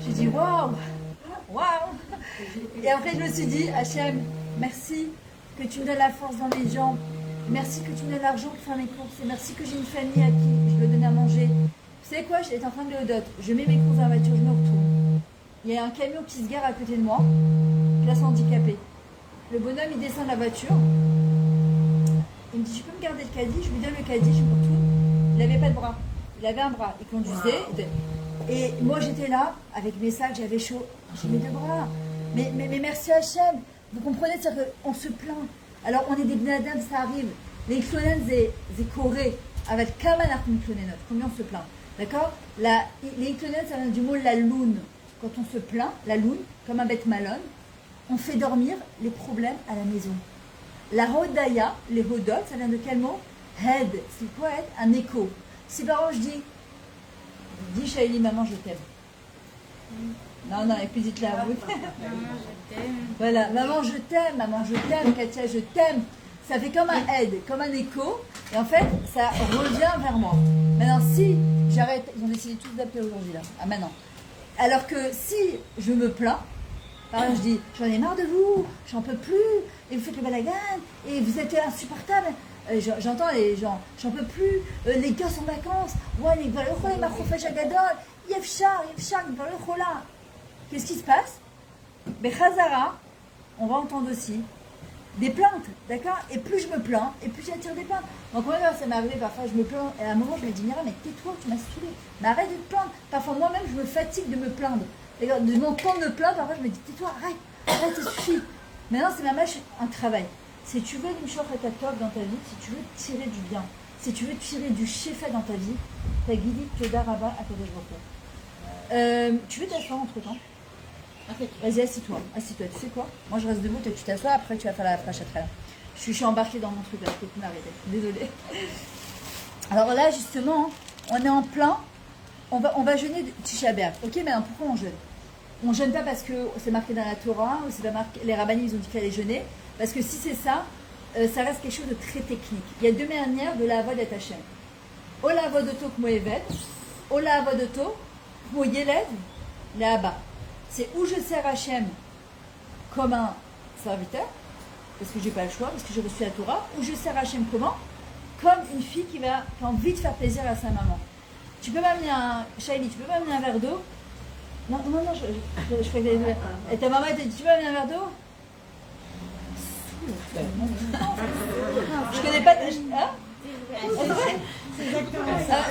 j'ai dit waouh. Et après, je me suis dit, Hachem, merci que tu me donnes la force dans les jambes. Merci que tu me donnes l'argent pour faire mes courses. Et merci que j'ai une famille à qui je veux donner à manger. Vous savez quoi? J'étais en train de Léodot. Je mets mes courses dans la voiture, je me retourne. Il y a un camion qui se gare à côté de moi, classe handicapée. Le bonhomme, il descend de la voiture. Il me dit, tu peux me garder le caddie? Je lui donne le caddie, je me retourne. Il n'avait pas de bras. Il avait un bras. Il conduisait. Et moi, j'étais là, avec mes sacs, j'avais chaud. J'ai mes 2 bras. Mais merci Hachem. Vous comprenez, c'est-à-dire qu'on se plaint. Alors, on est des bnadam, ça arrive. Les clonen, c'est coré. Avec kamanach clonenot. Combien on se plaint? D'accord? Les clonen, ça vient du mot la lune. Quand on se plaint, la lune, comme un bête malone, on fait dormir les problèmes à la maison. La hodaya, les hodot, ça vient de quel mot? Head. C'est quoi head? Un écho. Si par exemple je dis Shaili, maman, je t'aime. Non, et puis dites-la à vous. Maman, je t'aime. Voilà, maman, je t'aime, Katia, je t'aime. Ça fait comme un aide, comme un écho. Et en fait, ça revient vers moi. Maintenant, si j'arrête, ils ont décidé tous d'appeler aujourd'hui, là. Ah, maintenant. Alors que si je me plains, par exemple, je dis, j'en ai marre de vous, j'en peux plus, et vous faites le balagan, et vous êtes insupportable. J'entends les gens, j'en peux plus, les gars sont en vacances, ouais, les qu'est-ce qui se passe? Mais Khazara, on va entendre aussi des plaintes, d'accord? Et plus je me plains, et plus j'attire des plaintes. Donc moi, ça m'est arrivé, parfois je me plains, et à un moment je me dis, Mira, mais tais-toi, tu m'as saoulé. Mais arrête de te plaindre. Parfois moi-même, je me fatigue de me plaindre. D'ailleurs, de mon temps de me plaindre, parfois je me dis, tais-toi, arrête, ça suffit. Maintenant, c'est ma un travail. Si tu veux une shochet tov dans ta vie, si tu veux tirer du bien, si tu veux tirer du shefa dans ta vie, t'as guidé Toda Rabba à Kadosh Baruch Hu. Tu veux t'asseoir entre temps? Vas-y, assis-toi. Assis-toi. Tu sais quoi? Moi, je reste debout, toi, tu t'assois, après, tu vas faire la frachatrelle. Je suis embarquée dans mon truc là, je peux plus m'arrêter. Désolée. Alors là, justement, on est en plein. On va jeûner Tisha B'Av. Ok, mais alors pourquoi on jeûne? On jeûne pas parce que c'est marqué dans la Torah, ou c'est pas marqué, les rabbins ils ont dit qu'il fallait jeûner. Parce que si c'est ça, ça reste quelque chose de très technique. Il y a deux manières de la avodat Hashem. O la avodoto kmo eved, o la avodoto kmo yeled le'aba. C'est où je sers Hashem comme un serviteur, parce que j'ai pas le choix, parce que j'ai reçu la Torah, ou je sers Hashem comment? Comme une fille qui a envie de faire plaisir à sa maman. Tu peux m'amener Shaili, tu peux m'amener un verre d'eau? Non, je crois que et ta maman elle t'a dit, tu peux m'amener un verre d'eau? Je connais pas hein?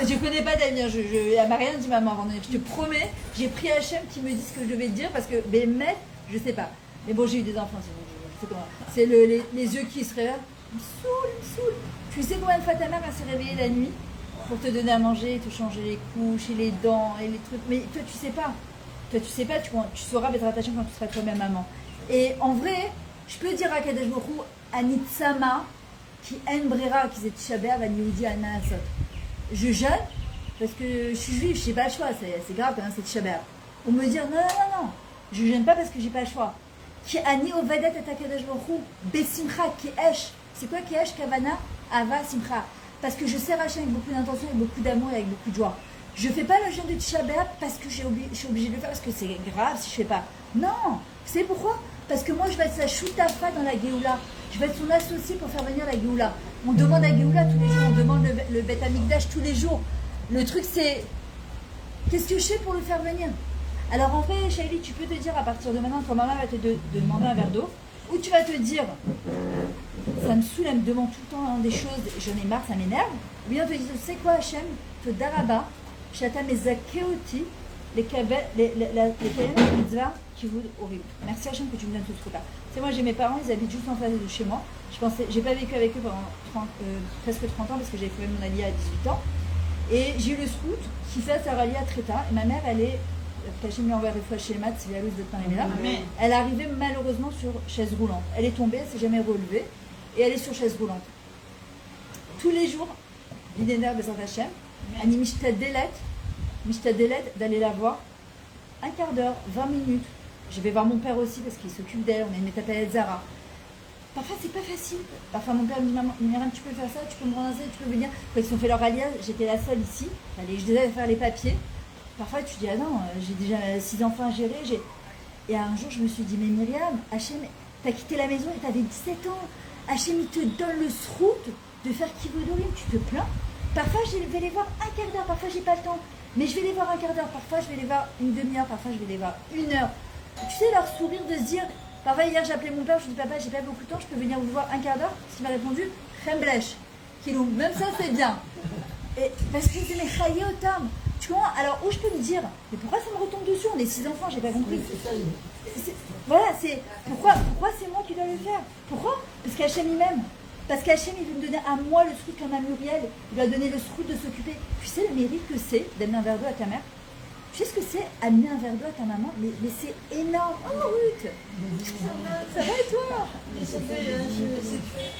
Je connais pas d'avenir, elle m'a rien dit maman avant de venir. Je te promets, j'ai pris Hachem qui me dit ce que je devais te dire parce que Bémet, je sais pas. Mais bon, j'ai eu des enfants, je sais comment. C'est les yeux qui se réveillent. Il me saoule. Tu sais combien de fois ta mère elle s'est réveillée la nuit pour te donner à manger, te changer les couches et les dents et les trucs. Mais toi tu sais pas. Tu sauras Bezrat Hachem quand tu seras toi-même maman. Et en vrai, je peux dire à Kadesh Baruch Hu, Anitzama, qui en brera, qui est Tisha B'Av, Aniudi, Anasot. Je jeûne parce que je suis juive, je n'ai pas le choix, c'est grave quand même, c'est Tisha B'Av. On me dit non, je jeûne pas parce que j'ai pas le choix. Qui ani ovadet et Kadesh Baruch Hu, besimcha, qui esh. C'est quoi qui esh, kavana, ava, simcha? Parce que je sers Hachem avec beaucoup d'intention, avec beaucoup d'amour et avec beaucoup de joie. Je fais pas le jeûne de Tisha B'Av parce que je suis obligée de le faire, parce que c'est grave si je fais pas. Non, vous savez pourquoi? Parce que moi je vais être sa choutafa dans la Géoula. Je vais être son associé pour faire venir la Géoula. On demande la Géoula tous les jours, on demande le Beth Amikdash tous les jours. Le truc c'est, qu'est-ce que je fais pour le faire venir? Alors en vrai, Shaili, tu peux te dire à partir de maintenant, quand maman va te demander un verre d'eau, ou tu vas te dire, ça me saoule, elle me demande tout le temps des choses, j'en ai marre, ça m'énerve. Ou bien tu te dis, tu sais quoi Hachem, te daraba, chata mezakeoti, les kalim mitzvah qui vous horrible. Merci Hachem que tu me donnes tout ce truc-là. C'est moi, j'ai mes parents, ils habitent juste en face de chez moi. J'ai pas vécu avec eux pendant presque 30 ans parce que j'avais fait mon aliyah à 18 ans. Et j'ai eu le scout qui fait sa aliyah très tard. Et ma mère, elle est, Hachem lui envoie une fois chez les maths, c'est la loose de pain et là. Elle est arrivée malheureusement sur chaise roulante. Elle est tombée, elle s'est jamais relevée. Et elle est sur chaise roulante. Tous les jours, l'idénaire de Saint Hachem, Annie Mishtaddelet d'aller la voir. Un quart d'heure, 20 minutes. Je vais voir mon père aussi parce qu'il s'occupe d'elle. On a une métapelle Zara. Parfois, c'est pas facile. Parfois, mon père me dit, maman, Myriam, tu peux faire ça, tu peux me relancer, tu peux venir. Quand ils ont fait leur alliage, j'étais la seule ici. Je devais faire les papiers. Parfois, tu dis, ah non, j'ai déjà 6 enfants à gérer. Et un jour, je me suis dit, mais Myriam, Hachem, t'as quitté la maison et t'avais 17 ans. Hachem, il te donne le srout de faire kivodorim. Tu te plains. Parfois, je vais les voir un quart d'heure. Parfois, j'ai pas le temps. Mais je vais les voir un quart d'heure. Parfois, je vais les voir une demi-heure. Parfois, je vais les voir 1 heure. Tu sais, leur sourire de se dire, parfois hier j'ai appelé mon père, je lui dis papa, j'ai pas beaucoup de temps, je peux venir vous voir un quart d'heure? Il m'a répondu, Remblech, Kilou, même ça c'est bien. Et parce que c'est mes chaillés au terme. Tu vois, alors où je peux me dire, mais pourquoi ça me retombe dessus? On est 6 enfants, j'ai pas compris. Voilà, c'est pourquoi c'est moi qui dois le faire? Pourquoi? Parce qu'Hachem il m'aime. Parce qu'Hachem il veut me donner à moi le truc comme à Muriel. Il va donner le truc de s'occuper. Tu sais le mérite que c'est d'amener un verre d'eau à ta mère? Tu sais ce que c'est amener un verre d'eau à ta maman? Mais c'est énorme. Oh Ruth, ça va et toi?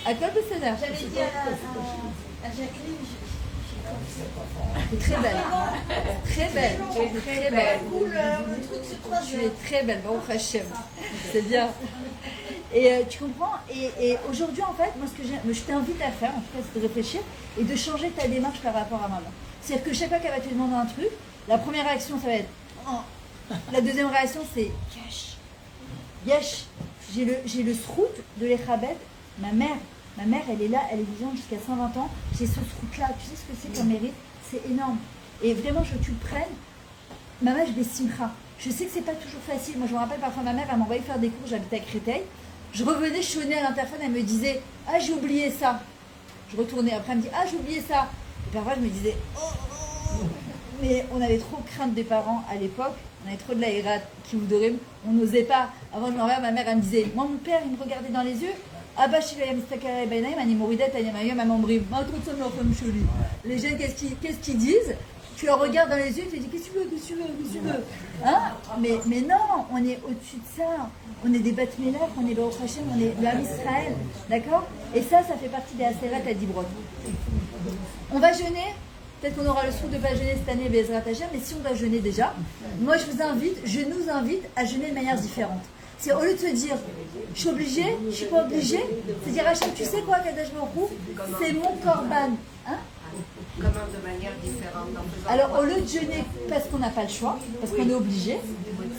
À quoi le Seigneur? J'avais dit à Jacqueline, Très belle. Très belle. Très belle. le truc se croise. Tu es très belle. Baruch Hashem. C'est bien. Et tu comprends? Et aujourd'hui, en fait, moi, ce que je t'invite à faire, en tout cas, c'est de réfléchir et de changer ta démarche par rapport à maman. C'est-à-dire que chaque fois qu'elle va te demander un truc, la première réaction, ça va être oh. La deuxième réaction, c'est yesh. Yesh. J'ai le srout de l'Echabed. Ma mère, elle est là, elle est vivante jusqu'à 120 ans. J'ai ce srout-là. Tu sais ce que c'est comme mérite? C'est énorme. Et vraiment, je veux que tu le prennes. Maman, je vais simcha. Je sais que c'est pas toujours facile. Moi, je me rappelle parfois, ma mère, elle m'envoyait faire des cours. J'habitais à Créteil. Je revenais, je sonnais à l'interphone, elle me disait ah, j'ai oublié ça. Je retournais. Après, elle me dit ah, j'ai oublié ça. Et parfois, je me disais oh. Mais on avait trop crainte des parents à l'époque, on avait trop de la hirat qui vous dorime, on n'osait pas. Avant de m'envoyer, ma mère elle me disait, moi mon père il me regardait dans les yeux, Abba Shivaya Mistakara Bainaim, Ani Moridet, Ayamayam, Amambri, Matrotsam Lofam Sholi. Les jeunes, qu'est-ce qu'ils disent? Tu leur regardes dans les yeux, tu te dis qu'est-ce que tu veux, qu'est-ce que tu veux, qu'est-ce que tu veux. Hein? Mais non, on est au-dessus de ça. On est des Bat Melach, on est le Hashem, on est le Ham Israël. D'accord? Et ça fait partie des Aseret à Dibrot. On va jeûner. Peut-être qu'on aura le souffle de ne pas jeûner cette année, Bezrat Hashem, mais si on doit jeûner déjà, moi je nous invite à jeûner de manière différente. C'est au lieu de se dire, je suis obligée, je ne suis pas obligée, c'est dire Hashem, tu sais quoi, Kadosh Baruch Hu, c'est mon korban. Hein? Comment de manière différente Alors au lieu de jeûner parce qu'on n'a pas le choix, parce qu'on est obligé,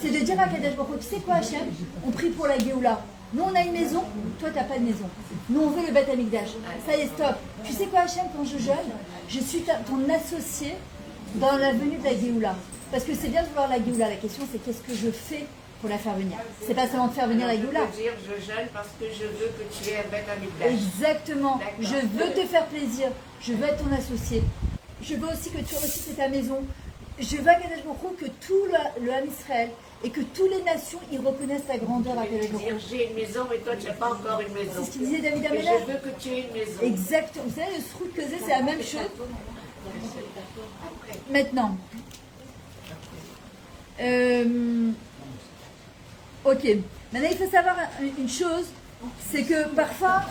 c'est de dire à Kadosh Baruch Hu, tu sais quoi Hashem, on prie pour la Géoula. Nous on a une maison, toi tu n'as pas de maison. Nous on veut le Beth Amikdash. Ça y est, stop. Tu sais quoi Hashem, quand je jeûne, je suis ton associé dans la venue de la Géoula. Parce que c'est bien de vouloir la Géoula. La question c'est qu'est-ce que je fais pour la faire venir. C'est pas seulement de faire venir la Géoula. Je veux dire je jeûne parce que je veux que tu aies un Beth Amikdash. Exactement. Je veux te faire plaisir. Je veux être ton associé. Je veux aussi que tu réussisses ta maison. Je veux à Kadosh Baruch Hu que tout le Ham Israël et que toutes les nations ils reconnaissent ta grandeur à Kadosh Baruch Hu. J'ai une maison mais toi tu n'as pas encore une maison. C'est ce qu'il disait David Et Amelech. je veux que tu aies une maison. Exactement. Vous savez, le srout que c'est la même chose. Maintenant. Ok. Maintenant, il faut savoir une chose, c'est que parfois,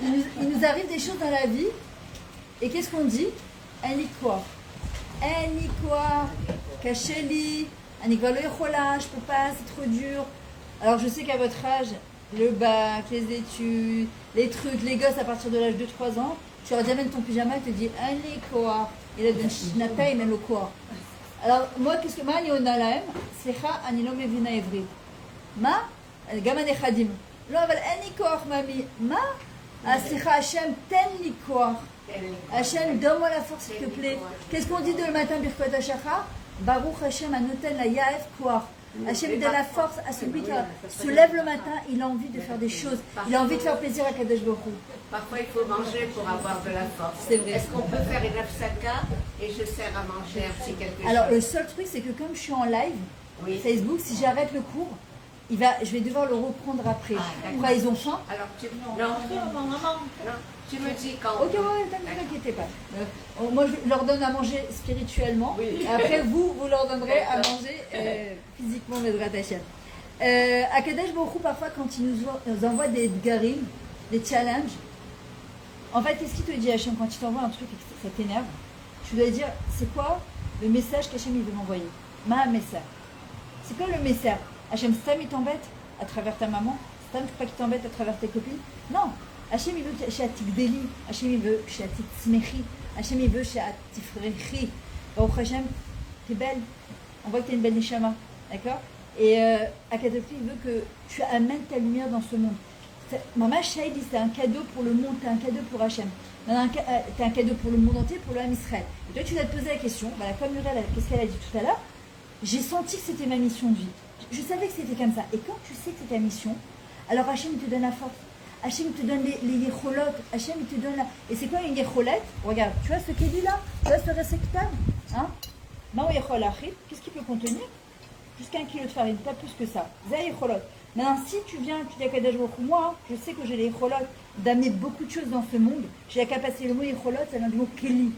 il nous arrive des choses dans la vie, et qu'est-ce qu'on dit? Anikwa. Anikwa. Kacheli. Anikwa lo yechola. Je peux pas, c'est trop dur. Alors, je sais qu'à votre âge, le bac, les études, les trucs, les gosses à partir de l'âge de 3 ans, tu leur dis amène ton pyjama, il te dit Anikwa. Il a donné Shnata, il le quoi. Alors, moi, qu'est-ce que moi, אני עונה להם, סליחה, אני לא מבינה עברית. מה? גם הנכדים. לא, אבל אין לי כוח, מאמי. מה? סליחה, השם, תן לי כוח. Hachem, donne-moi la force, s'il te plaît. Qu'est-ce qu'on dit de le matin, Birkot HaShachar? Baruch Hachem, Anoten la Yaef Koach. Hachem donne la force à celui qui se lève le matin, il a envie de faire des choses. Il a envie de faire plaisir à Kadosh Baruch Hu. Parfois, il faut manger pour avoir de la force. C'est vrai. Est-ce qu'on peut faire une afsaka et je sers à manger un petit quelque chose? Alors, le seul truc, c'est que comme je suis en live, Oui. Facebook, si j'arrête le cours, je vais devoir le reprendre après. Après, ils ont faim. Alors, tu me dis quand. Ok, ouais, t'inquiète pas. Moi, je leur donne à manger spirituellement. Et après, vous leur donnerez à manger physiquement, Bezrat Hashem. À Kadosh Baruch Hu, parfois, quand il nous envoie des garim, des challenges, en fait, qu'est-ce qu'il te dit, Hachem, quand il t'envoie un truc et que ça t'énerve? Tu dois dire, c'est quoi le message qu'Hachem il veut m'envoyer? Ma message. C'est quoi le message? Hachem, Stam, il t'embête à travers ta maman? Stam, tu crois qu'il t'embête à travers tes copines? Non. Hachem, il veut chez Atikdeli. Hachem, il veut chez Atiksmechi. Hachem, il veut chez Atifrechi. Baruch Hachem, t'es belle. On voit que t'es une belle neshama. D'accord? Et à Kadosh, il veut que tu amènes ta lumière dans ce monde. Maman Shaïd dit c'est un cadeau pour le monde, c'est un cadeau pour Hachem. C'est un cadeau pour le monde entier, pour le Ham Israël. Et toi, tu vas te poser la question, voilà, comme Muriel, qu'est-ce qu'elle a dit tout à l'heure? J'ai senti que c'était ma mission de vie. Je savais que c'était comme ça. Et quand tu sais que c'est ta mission, alors Hachem te donne la force. Hachem te donne les yecholot. Hachem te donne la... Et c'est quoi une yecholette? Regarde, tu vois ce qu'il dit là? Tu vois ce réceptacle? Hein? Qu'est-ce qu'il peut contenir? Jusqu'à 1 kilo de farine, pas plus que ça. Zé yecholot. Maintenant, si tu viens, tu dis à Kadosh Baruch Hu, moi, je sais que j'ai les yecholot d'amener beaucoup de choses dans ce monde. J'ai la capacité, le mot yecholot, ça vient du mot keli.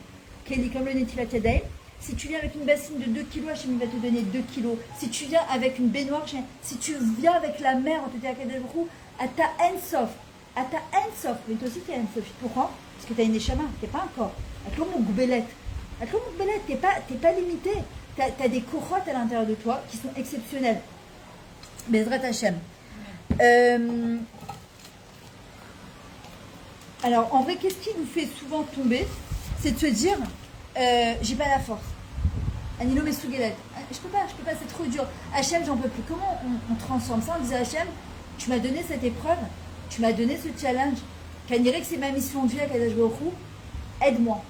Keli, comme le netilat yadayim. Si tu viens avec une bassine de 2 kilos, Hachem va te donner 2 kilos. Si tu viens avec une baignoire, si tu viens avec la mer, on te dit à Kadosh Baruch Hu, à ta ensof. À ta ensof. Mais toi aussi tu es ensof. Pourquoi? Parce que tu as une neshama, tu n'es pas un corps. À toi mon goubelet. À toi mon goubelet, tu n'es pas limité. Tu as des kochot à l'intérieur de toi qui sont exceptionnels. Bezrat Hachem. Alors en vrai, qu'est-ce qui nous fait souvent tomber? C'est de se dire, j'ai pas la force. Anilo Mesougelet. Je peux pas, c'est trop dur. Hachem, j'en peux plus. Comment on transforme ça? On disait Hachem, tu m'as donné cette épreuve, tu m'as donné ce challenge. Qu'on dirait que c'est ma mission de vie à Kadosh Baruch Hu. Aide-moi.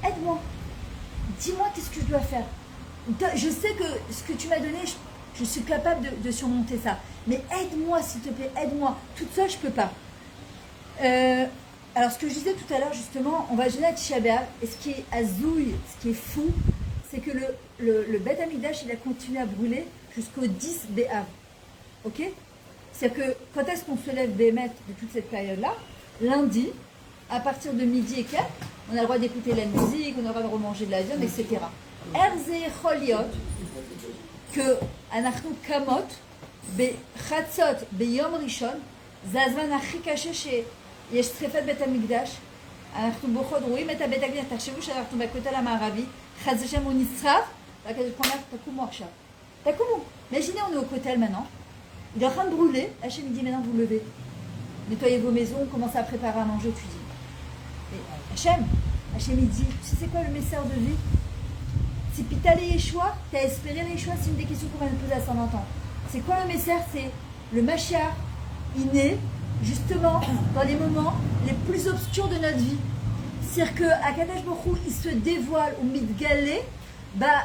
Aide-moi. Dis-moi qu'est-ce que je dois faire. Je sais que ce que tu m'as donné, je suis capable de surmonter ça. Mais aide-moi, s'il te plaît, aide-moi. Toute seule, je peux pas. Alors, ce que je disais tout à l'heure, justement, on va jeûner à Tisha B'Av, et ce qui est azouille, ce qui est fou, c'est que le Beth Amikdash, il a continué à brûler jusqu'au 10 B'Av. Ok? C'est-à-dire que quand est-ce qu'on se lève Bémet de toute cette période-là? Lundi, à partir de midi et quelques, on a le droit d'écouter la musique, on a le droit de remanger de la viande, etc. Erze Choliot, que Anachnu Kamot, Bechatzot, Beyom Rishon, Zazman הכי קשה שיש שרפת בית המקדש, אנחנו בוחרות, רואים את הבית המקדש, תחשבו שאנחנו בכותל המערבי, חס ושלום הוא נשרף, והקדוש ברוך הוא אומר, תקומו עכשיו. תקומו. Imaginez, on est au kotel maintenant, il est en train de brûler, Hachem dit maintenant vous levez, nettoyez vos maisons, commencez à préparer à manger, tu dis. Et Hachem il dit, tu sais c'est quoi le message de vie? Si t'as les Yeshua, t'as espéré les Yeshua, c'est une des questions qu'on va nous poser à 120 ans. C'est quoi le message? C'est le Mashiach, il naît justement dans les moments les plus obscurs de notre vie. C'est-à-dire qu'à Kadosh Baruch Hu, il se dévoile au Midgalé, dans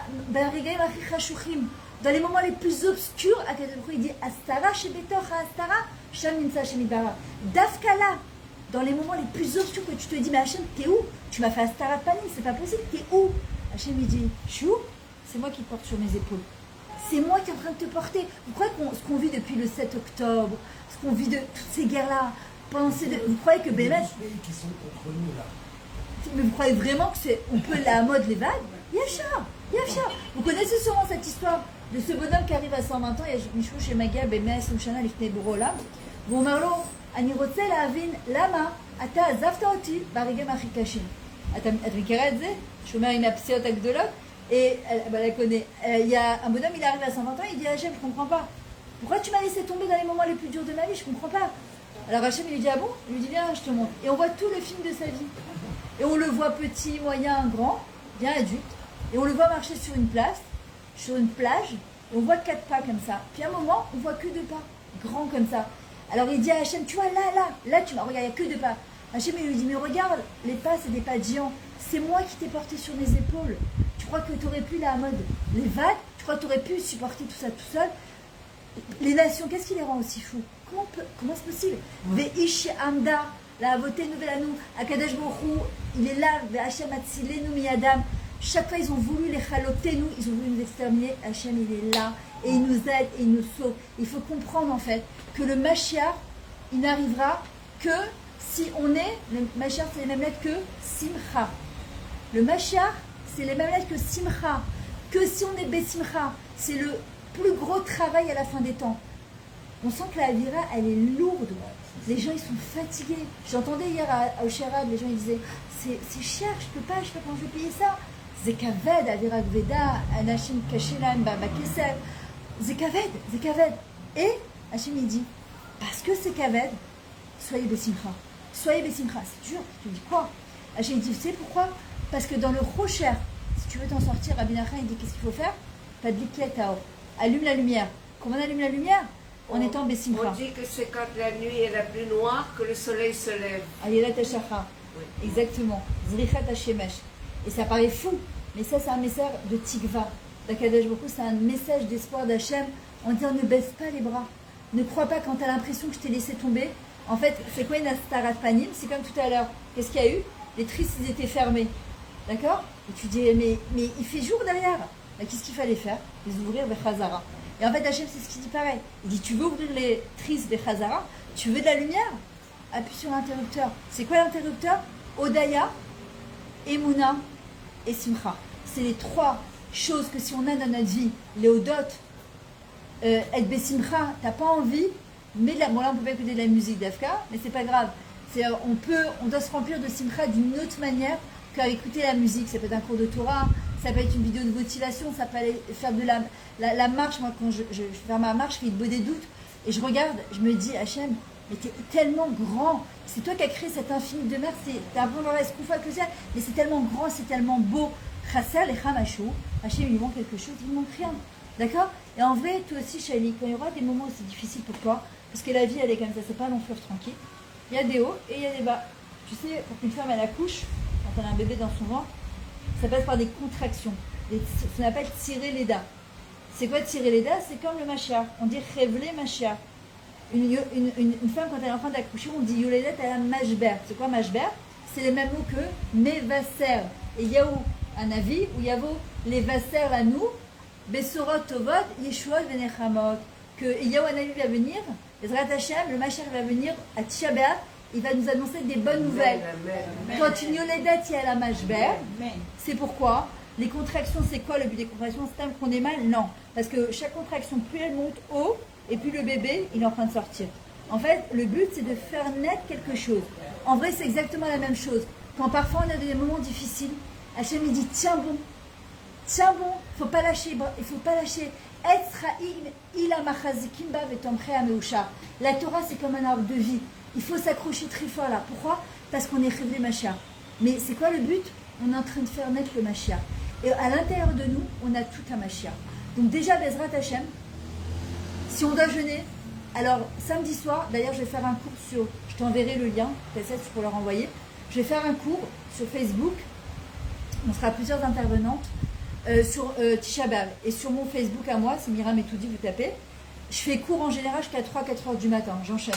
les moments les plus obscurs, à Kadosh Baruch Hu, il dit Astara Shebetocha Astara, Sham Nimsa Shemidbara. Dafkala, dans les moments les plus obscurs que tu te dis, mais Hachem, t'es où? Tu m'as fait Astara de Panim, c'est pas possible, t'es où? Hachem il dit, Chou, c'est moi qui te porte sur mes épaules. C'est moi qui est en train de te porter. Vous croyez ce qu'on vit depuis le 7 octobre, ce qu'on vit de toutes ces guerres-là, vous croyez que Bémet... qui sont contre nous là. Mais vous croyez vraiment que c'est, on peut la mode les vagues? Yafcha. Vous connaissez sûrement cette histoire de ce bonhomme qui arrive à 120 ans, il y a Michou chez Magia, Bémet, Soumchana, Lifnei Borola. Vous marlo, אני רוצה להבין למה אתה עזבת אותי ברגעים הכי קשים. את מכירה את זה? שאומר עם הפציעות הגדולות? Et elle la connaît. Il y a un bonhomme, il arrive à 120 ans, il dit à Hachem, je ne comprends pas. Pourquoi tu m'as laissé tomber dans les moments les plus durs de ma vie? Je ne comprends pas. Alors Hachem, il lui dit, ah bon? Il lui dit, viens, je te montre. Et on voit tout le film de sa vie. Et on le voit petit, moyen, grand, bien adulte. Et on le voit marcher sur une place, sur une plage. Et on voit 4 pas comme ça. Puis à un moment, on voit que 2 pas, grands comme ça. Alors il dit à Hachem, tu vois, là, tu m'as regardé, il n'y a que 2 pas. Hachem, il lui dit, mais regarde, les pas, c'est des pas de géants. C'est moi qui t'ai porté sur mes épaules. Tu crois que tu aurais pu, là, à mode, les vagues, tu crois que tu aurais pu supporter tout ça tout seul? Les nations, qu'est-ce qui les rend aussi fous? Comment c'est possible? Ve'ish Amda, la voté nouvelle à nous, Akadosh Baruch Hu, il est là, Hachem Atzilenu Miyadam. Chaque fois, ils ont voulu les chaloter, nous, ils ont voulu nous exterminer. Hachem, il est là, et il nous aide, et il nous sauve. Il faut comprendre, en fait, que le Mashiach, il n'arrivera que si on est, le Mashiach, c'est les mêmes lettres que Simcha. Le Mashiach, c'est les mêmes lettres que Simcha. Que si on est Besimcha, c'est le plus gros travail à la fin des temps. On sent que la Avira, elle est lourde. Les gens, ils sont fatigués. J'entendais hier à Osherad, les gens, ils disaient, c'est cher, je peux pas comment je vais payer ça. Zekaved, Avira Gveda, Anashim Kashelan, Baba Kesef. Zekaved. Et Hachem, il dit, parce que c'est Kaved, soyez Besimcha. Soyez Besimcha. C'est dur. Tu dis quoi? Hachem, il dit, tu sais pourquoi? Parce que dans le Rocher, si tu veux t'en sortir, Rabbi Nachman, il dit, qu'est-ce qu'il faut faire? Pas de liquide, allume la lumière. Comment on allume la lumière? En étant Bessimcha. On dit que c'est quand la nuit est la plus noire que le soleil se lève. Ayelat Hashacha. Oui. Exactement. Zrichat Hashemesh. Et ça paraît fou, mais ça, c'est un message de Tikva. D'Akadosh Baruch Hu, c'est un message d'espoir d'Hachem. On dit, ne baisse pas les bras. Ne crois pas quand tu as l'impression que je t'ai laissé tomber. En fait, c'est quoi une astarat panim? C'est comme tout à l'heure. Qu'est-ce qu'il y a eu? Les tristes, ils étaient fermés. D'accord? Et tu dis, mais il fait jour derrière. Qu'est-ce qu'il fallait faire? Les ouvrir vers Chazara. Et en fait, Hachem, c'est ce qu'il dit pareil. Il dit, tu veux ouvrir les tristes vers Chazara? Tu veux de la lumière? Appuie sur l'interrupteur. C'est quoi l'interrupteur? Odaya, Emouna et Simcha. C'est les 3 choses que si on a dans notre vie, les Odot, être Besimcha, t'as pas envie, mais là, bon là on peut pas écouter de la musique d'Afka, mais c'est pas grave. On doit se remplir de Simcha d'une autre manière qu'à écouter la musique. Ça peut être un cours de Torah, ça peut être une vidéo de motivation, ça peut aller faire de la marche. Moi, quand je fais ma marche, je fais beau des doutes, et je regarde, je me dis, Hachem, mais t'es tellement grand, c'est toi qui as créé cette infini de mer, t'es un peu dans la Skoufa que c'est, mais c'est tellement grand, c'est tellement beau. Chasser les Hamachou, Hachem, il lui manque quelque chose, il ne manque rien. D'accord? Et en vrai, toi aussi, Shali, quand il y aura des moments où c'est difficile pour toi, parce que la vie, elle est comme ça, c'est pas un long fleuve tranquille, il y a des hauts et il y a des bas. Tu sais, pour qu'une femme, elle accouche, quand elle a un bébé dans son ventre, ça passe par des contractions. Ce qu'on appelle tirer les dents. C'est quoi tirer les dents? C'est comme le machia. On dit révéler machia. Une femme, quand elle est en train d'accoucher, on dit yoledet elle a mashber. C'est quoi mashber? C'est les mêmes mots que mevaser. Et yaou, un avis, ou yavo, les vaser à nous, besorot tovot, yeshuot venechamot. que Eliyahu Hanavi va venir, Ezrat Hashem, le Mashiach va venir à Tisha B'Av, il va nous annoncer des bonnes nouvelles. Quand une yoledat y a la mashber, c'est pourquoi les contractions, c'est quoi le but des contractions? C'est un qu'on est mal? Non. Parce que chaque contraction, plus elle monte haut, et puis le bébé, il est en train de sortir. En fait, le but, c'est de faire naître quelque chose. En vrai, c'est exactement la même chose. Quand parfois on a des moments difficiles, Hachem il dit tiens bon, il ne faut pas lâcher, il faut pas lâcher. La Torah, c'est comme un arbre de vie. Il faut s'accrocher très fort là. Pourquoi? Parce qu'on est révélé Mashiach. Mais c'est quoi le but? On est en train de faire naître le Mashiach. Et à l'intérieur de nous, on a tout un Mashiach. Donc déjà, Bezrat Hashem, si on doit jeûner, alors samedi soir, d'ailleurs je vais faire un cours sur, je t'enverrai le lien, peut-être pour leur envoyer, je vais faire un cours sur Facebook, on sera plusieurs intervenantes, sur Tisha B'Av. Et sur mon Facebook à moi, c'est Myriam Etoudi, vous tapez, je fais cours en général jusqu'à 3-4 heures du matin, j'enchaîne.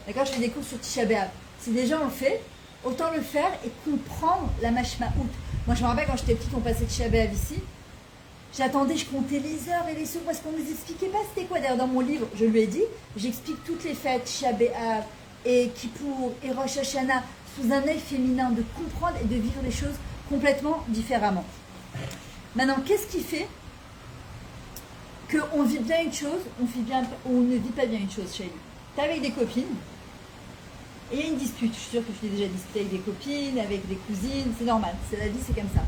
D'accord, je fais des cours sur Tisha B'Av. Si déjà on le fait, autant le faire et comprendre la mashmaout. Moi je me rappelle quand j'étais petite, on passait Tisha B'Av ici. J'attendais, je comptais les heures et les secondes parce qu'on ne nous expliquait pas c'était quoi. D'ailleurs, dans mon livre, je lui ai dit, j'explique toutes les fêtes, Tisha B'Av et Kippour et Rosh Hashanah, sous un œil féminin, de comprendre et de vivre les choses complètement différemment. Maintenant, qu'est-ce qui fait qu'on vit bien une chose, on ne vit pas bien une chose chez lui? Tu es avec des copines et il y a une dispute. Je suis sûre que tu t'es déjà disputé avec des copines, avec des cousines, c'est normal, c'est la vie, c'est comme ça.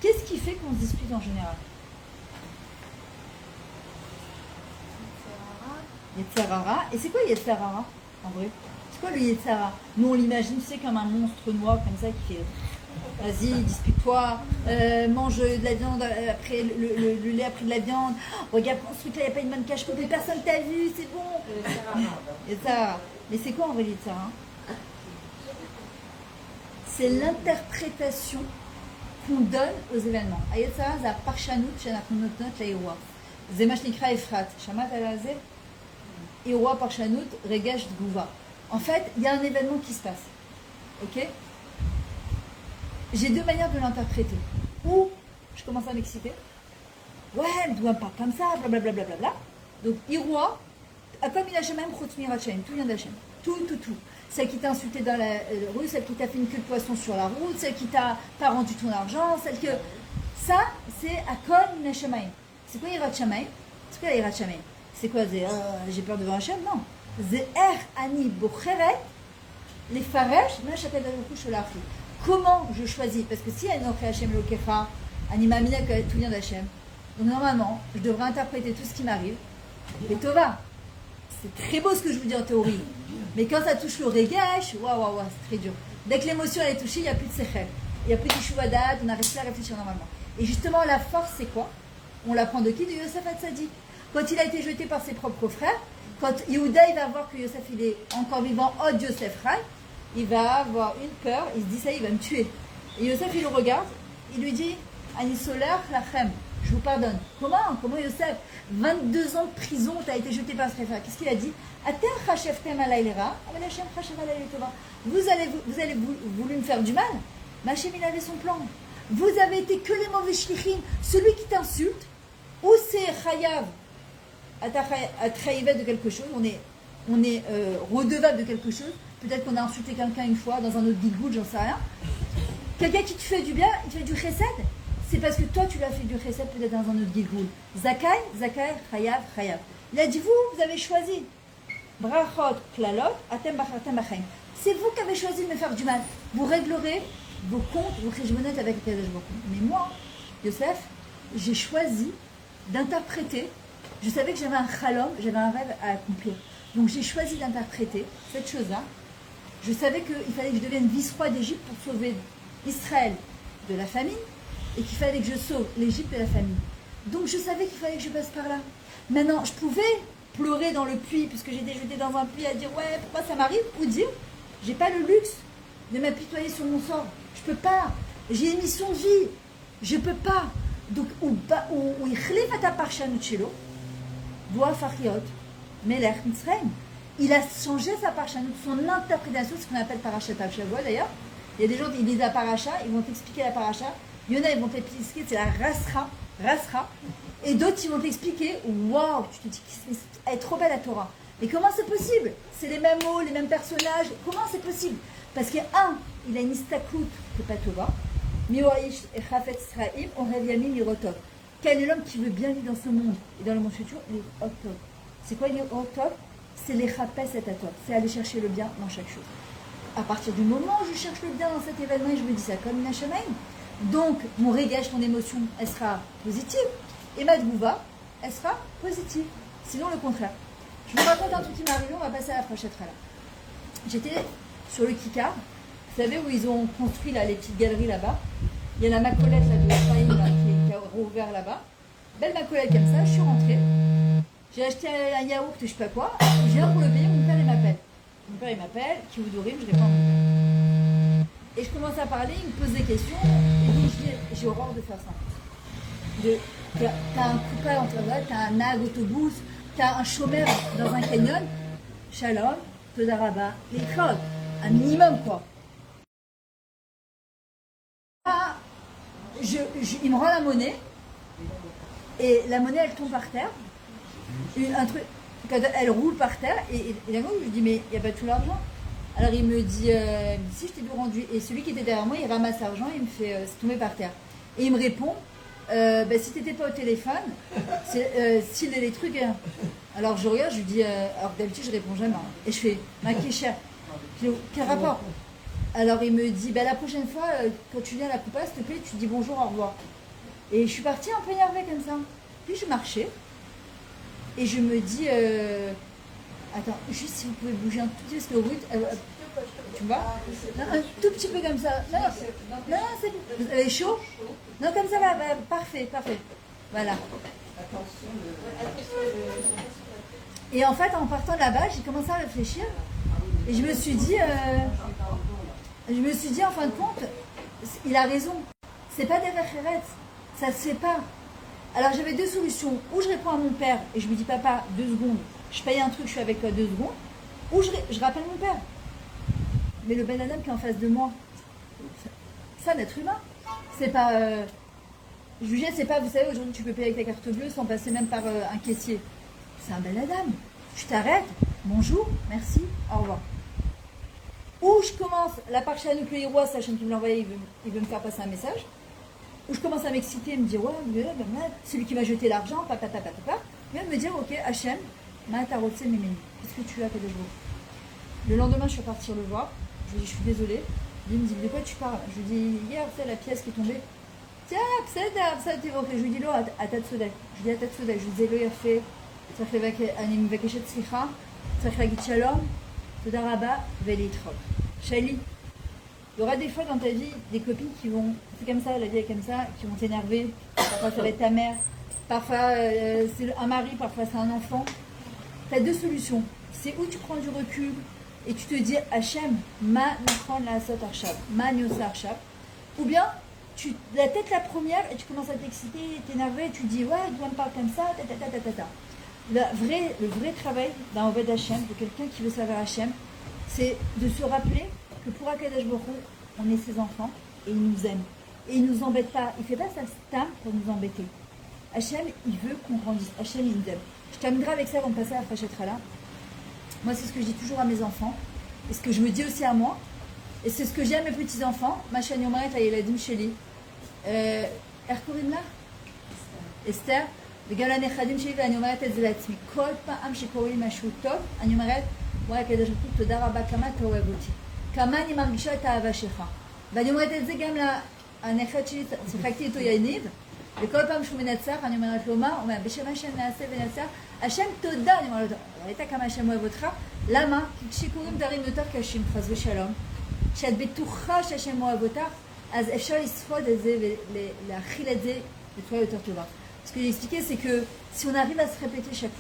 Qu'est-ce qui fait qu'on se dispute en général? Yetzerara. Et c'est quoi Yetzerara en vrai? C'est quoi le Yetzerara? Nous on l'imagine, tu sais, comme un monstre noir comme ça qui fait vas-y, dispute-toi, mange de la viande après le lait après de la viande. Oh, regarde, ce truc là, il n'y a pas une bonne cache côté, personne t'a vu, c'est bon. Yetzerara. Mais c'est quoi en vrai Yetzerara? C'est l'interprétation qu'on donne aux événements. Yetzerara, c'est la parshanout she'anachnu notnot le'irua. זה מה שנקרא אפרת. שמעת על זה? אירוע פרשנות, רגש תגובה. En fait, il y a un événement qui se passe. Ok? J'ai deux manières de l'interpréter. Ou je commence à m'exciter. Ouais, elle ne doit pas comme ça, blablabla. Donc, Iroua, comme il a Hashem, tout vient d'Hachem. Tout. Celle qui t'a insulté dans la rue, celle qui t'a fait une queue de poisson sur la route, celle qui t'a pas rendu ton argent, celle que. Ça, c'est Akol Minashemaim. C'est quoi Yirat Shamayim? C'est quoi Yirat Shamayim? C'est quoi? J'ai peur devant Hachem? Non. C'est Ani Bocheret, les Faresh, comment je choisis? Parce que si Anoche Hachem Lokecha, Anima Mina, que tout vient d'Hachem, donc normalement, je devrais interpréter tout ce qui m'arrive. Et Tova, c'est très beau ce que je vous dis en théorie. Mais quand ça touche le regesh, waouh, c'est très dur. Dès que l'émotion elle est touchée, il n'y a plus de sechel. Il n'y a plus de shuvadat, on n'arrive plus à réfléchir normalement. Et justement, la force, c'est quoi? On l'apprend de qui? De Yosef Hatzadik. Quand il a été jeté par ses propres frères, quand Yehuda il va voir que Yosef il est encore vivant, oh Yosef Rai, il va avoir une peur, il se dit ça, il va me tuer. Et Yosef il le regarde, il lui dit Ani Soler Lachem, je vous pardonne. Comment Yosef? 22 ans de prison, tu as été jeté par ses frères. Qu'est-ce qu'il a dit? Vous avez voulu me faire du mal, mais Hachem il avait son plan. Vous avez été que les mauvais shlichim. Celui qui t'insulte, ou c'est chayav, à trahivet de quelque chose, on est redevable de quelque chose. Peut-être qu'on a insulté quelqu'un une fois dans un autre gilgoul, j'en sais rien. Quelqu'un qui te fait du bien, il te fait du chesed. C'est parce que toi tu l'as fait du chesed peut-être dans un autre gilgoul. Zakai, chayav. Il a dit vous avez choisi. Brachot, klalot, atem bachartem bachem. C'est vous qui avez choisi de me faire du mal. Vous réglerez vos comptes, vos cheshbonet avec les Mais moi, Yosef, j'ai choisi d'interpréter. Je savais que j'avais un chalom, j'avais un rêve à accomplir. Donc j'ai choisi d'interpréter cette chose-là. Je savais qu'il fallait que je devienne vice-roi d'Égypte pour sauver Israël de la famine et qu'il fallait que je sauve l'Égypte de la famine. Donc je savais qu'il fallait que je passe par là. Maintenant, je pouvais pleurer dans le puits puisque j'étais jetée dans un puits à dire ouais, pourquoi ça m'arrive? Ou dire, j'ai pas le luxe de m'apitoyer sur mon sort. Je peux pas. J'ai une mission de vie. Je peux pas. Donc, il a changé sa parshanout, son interprétation, ce qu'on appelle parashat Shavua d'ailleurs. Il y a des gens qui lisent la paracha, ils vont t'expliquer la paracha. Il y en a, ils vont t'expliquer, c'est la rasra. Et d'autres, ils vont t'expliquer, waouh, tu te dis, elle est trop belle la Torah. Mais comment c'est possible? C'est les mêmes mots, les mêmes personnages. Comment c'est possible? Parce qu'il y a un, il a une istaklout qui n'est pas Tova. Miwaish et Chafet Sraim, on Yamin Mirotov. Quel est l'homme qui veut bien vivre dans ce monde et dans le monde futur? Les Otov. C'est quoi les Otov? C'est les Chapes et Atov. C'est aller chercher le bien dans chaque chose. À partir du moment où je cherche le bien dans cet événement et je me dis ça comme une Hachamaïm, donc mon régage, ton émotion, elle sera positive. Et ma Dgouva, elle sera positive. Sinon le contraire. Je vous raconte un truc qui m'est arrivé, on va passer à la prochaine là. J'étais sur le Kikar, vous savez où ils ont construit là, les petites galeries là-bas. Il y a la Macolette là, de Ephraïm qui a rouvert là-bas. Belle Macolette comme ça, je suis rentrée. J'ai acheté un yaourt, je sais pas quoi. Je viens pour le payer, mon père il m'appelle. Mon père il m'appelle, qui vous dorime, je réponds à mon père. Et je commence à parler, il me pose des questions. Et donc je dis, j'ai horreur de faire ça. T'as un coupé entre eux, t'as un nag autobus, t'as un chômeur dans un canyon. Shalom, Todaraba, les codes, un minimum quoi. Ah, il me rend la monnaie et la monnaie elle tombe par terre. Un truc, quand elle roule par terre et d'un coup je lui dis mais il n'y a pas tout l'argent. Alors il me dit si je t'ai tout rendu et celui qui était derrière moi il ramasse l'argent et il me fait c'est tombé par terre et il me répond si t'étais pas au téléphone s'il est les trucs alors je regarde je lui dis alors d'habitude je réponds jamais et je fais ma cher quel rapport. Alors il me dit la prochaine fois quand tu viens à la coupa s'il te plaît tu dis bonjour au revoir et je suis partie un peu énervée comme ça puis je marchais et je me dis attends juste si vous pouvez bouger un tout petit peu parce que Ruth tu vois non, un tout petit peu comme ça non c'est elle est chaud non comme ça va parfait voilà et en fait en partant de là-bas j'ai commencé à réfléchir et je me suis dit en fin de compte il a raison c'est pas des références ça se fait pas. Alors j'avais deux solutions, ou je réponds à mon père et je lui dis papa 2 secondes, je paye un truc, je suis avec toi 2 secondes, ou je rappelle mon père. Mais le Ben Adam qui est en face de moi, c'est un être humain. C'est pas. Je lui dis, c'est pas, vous savez, aujourd'hui tu peux payer avec ta carte bleue sans passer même par un caissier. C'est un Ben Adam. Je t'arrête, bonjour, merci, au revoir. Ou je commence, la part chez Anouk le Hérois, sachant qu'il me l'a envoyé, il veut me faire passer un message. Où je commence à m'exciter et me dire, ouais, celui qui m'a jeté l'argent, papa. Il me dire, ok, Hachem, Matarotse Memeni, qu'est-ce que tu as, Kadosh Baruch Hu? Le lendemain, je suis partie le voir, je lui dis, je suis désolée. Il me dit, de quoi tu parles? Je lui dis, hier, c'est la pièce qui est tombée. Tiens, ça t'es évoqué. Je lui dis, lo, à Tatsodek. Je lui dis, à Tatsodek. Je lui dis, lo, il a fait, אני מבקשת סליחה, צריך להגיד שלום, תודה רבה ולהתראות. Shaili, il y aura des fois dans ta vie des copines qui vont, c'est comme ça, la vie est comme ça, qui vont t'énerver. Parfois ça va être ta mère, parfois c'est un mari, parfois c'est un enfant. Tu as 2 solutions. C'est où tu prends du recul et tu te dis Hachem, ma nachon la asot arshab, ma nyosa arshab. Ou bien la tête la première et tu commences à t'exciter, t'énerver, tu dis ouais, toi me parle comme ça, ta. Le vrai travail d'un Oved Hachem, de quelqu'un qui veut servir Hachem, c'est de se rappeler que pour Akadosh Baruch Hu, on est ses enfants et il nous aime. Et il ne nous embête pas. Il ne fait pas sa stam pour nous embêter. Hachem, il veut qu'on grandisse. Hachem, il nous aime. Je terminerai avec ça avant de passer à la Fachetrala. Moi, c'est ce que je dis toujours à mes enfants. Et ce que je me dis aussi à moi. Et c'est ce que j'ai à mes petits-enfants. Ma chanie Omaret, elle a dit Sheli. Erkorimla Esther. וגם לנכדים שלי, ואני אומרת את זה לעצמי, כל פעם שקוראים משהו טוב, אני אומרת, וואי, הקדוש ברוך הוא, תודה רבה, כמה אתה אוהב אותי, כמה אני מרגישה את האהבה שלך. ואני אומרת את זה גם לנכד שלי, שיחקתי איתו יניב, וכל פעם שהוא מנצח, אני אומרת לו, מה? הוא אומר, בשם השם נעשה ונצח, השם תודה, אני אומרת לו, ראית כמה השם אוהב אותך? למה? כי כשקוראים דברים יותר קשים, חס ושלום, שאת בטוחה שהשם אוהב אותך, אז אפשר לספוד את זה ולהכיל את זה בצורה יותר טובה. Ce que j'ai expliqué, c'est que si on arrive à se répéter chaque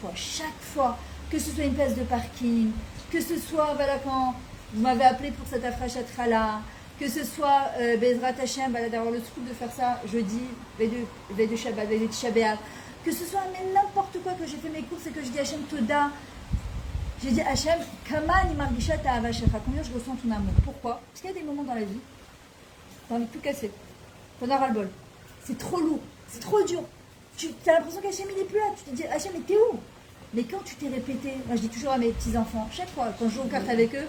fois, que ce soit une place de parking, que ce soit voilà, quand vous m'avez appelé pour cette afrachat-là, que ce soit Bezrat Hashem, d'avoir le scoop de faire ça jeudi, veille de Shabbat, veille de Tisha B'Av, que ce soit mais n'importe quoi, que j'ai fait mes courses et que je dis Hashem Toda, j'ai dit Hashem, Kaman Imargisha Ta'ava Shecha, combien je ressens ton amour. Pourquoi? Parce qu'il y a des moments dans la vie, t'as envie de tout casser, t'en as ras-le-bol, c'est trop lourd, c'est trop dur. tu as l'impression qu'Hachem il est plus là. Tu te dis, Hachem, mais t'es où? Mais quand tu t'es répété, moi je dis toujours à mes petits-enfants, chaque fois quand je joue aux cartes avec eux,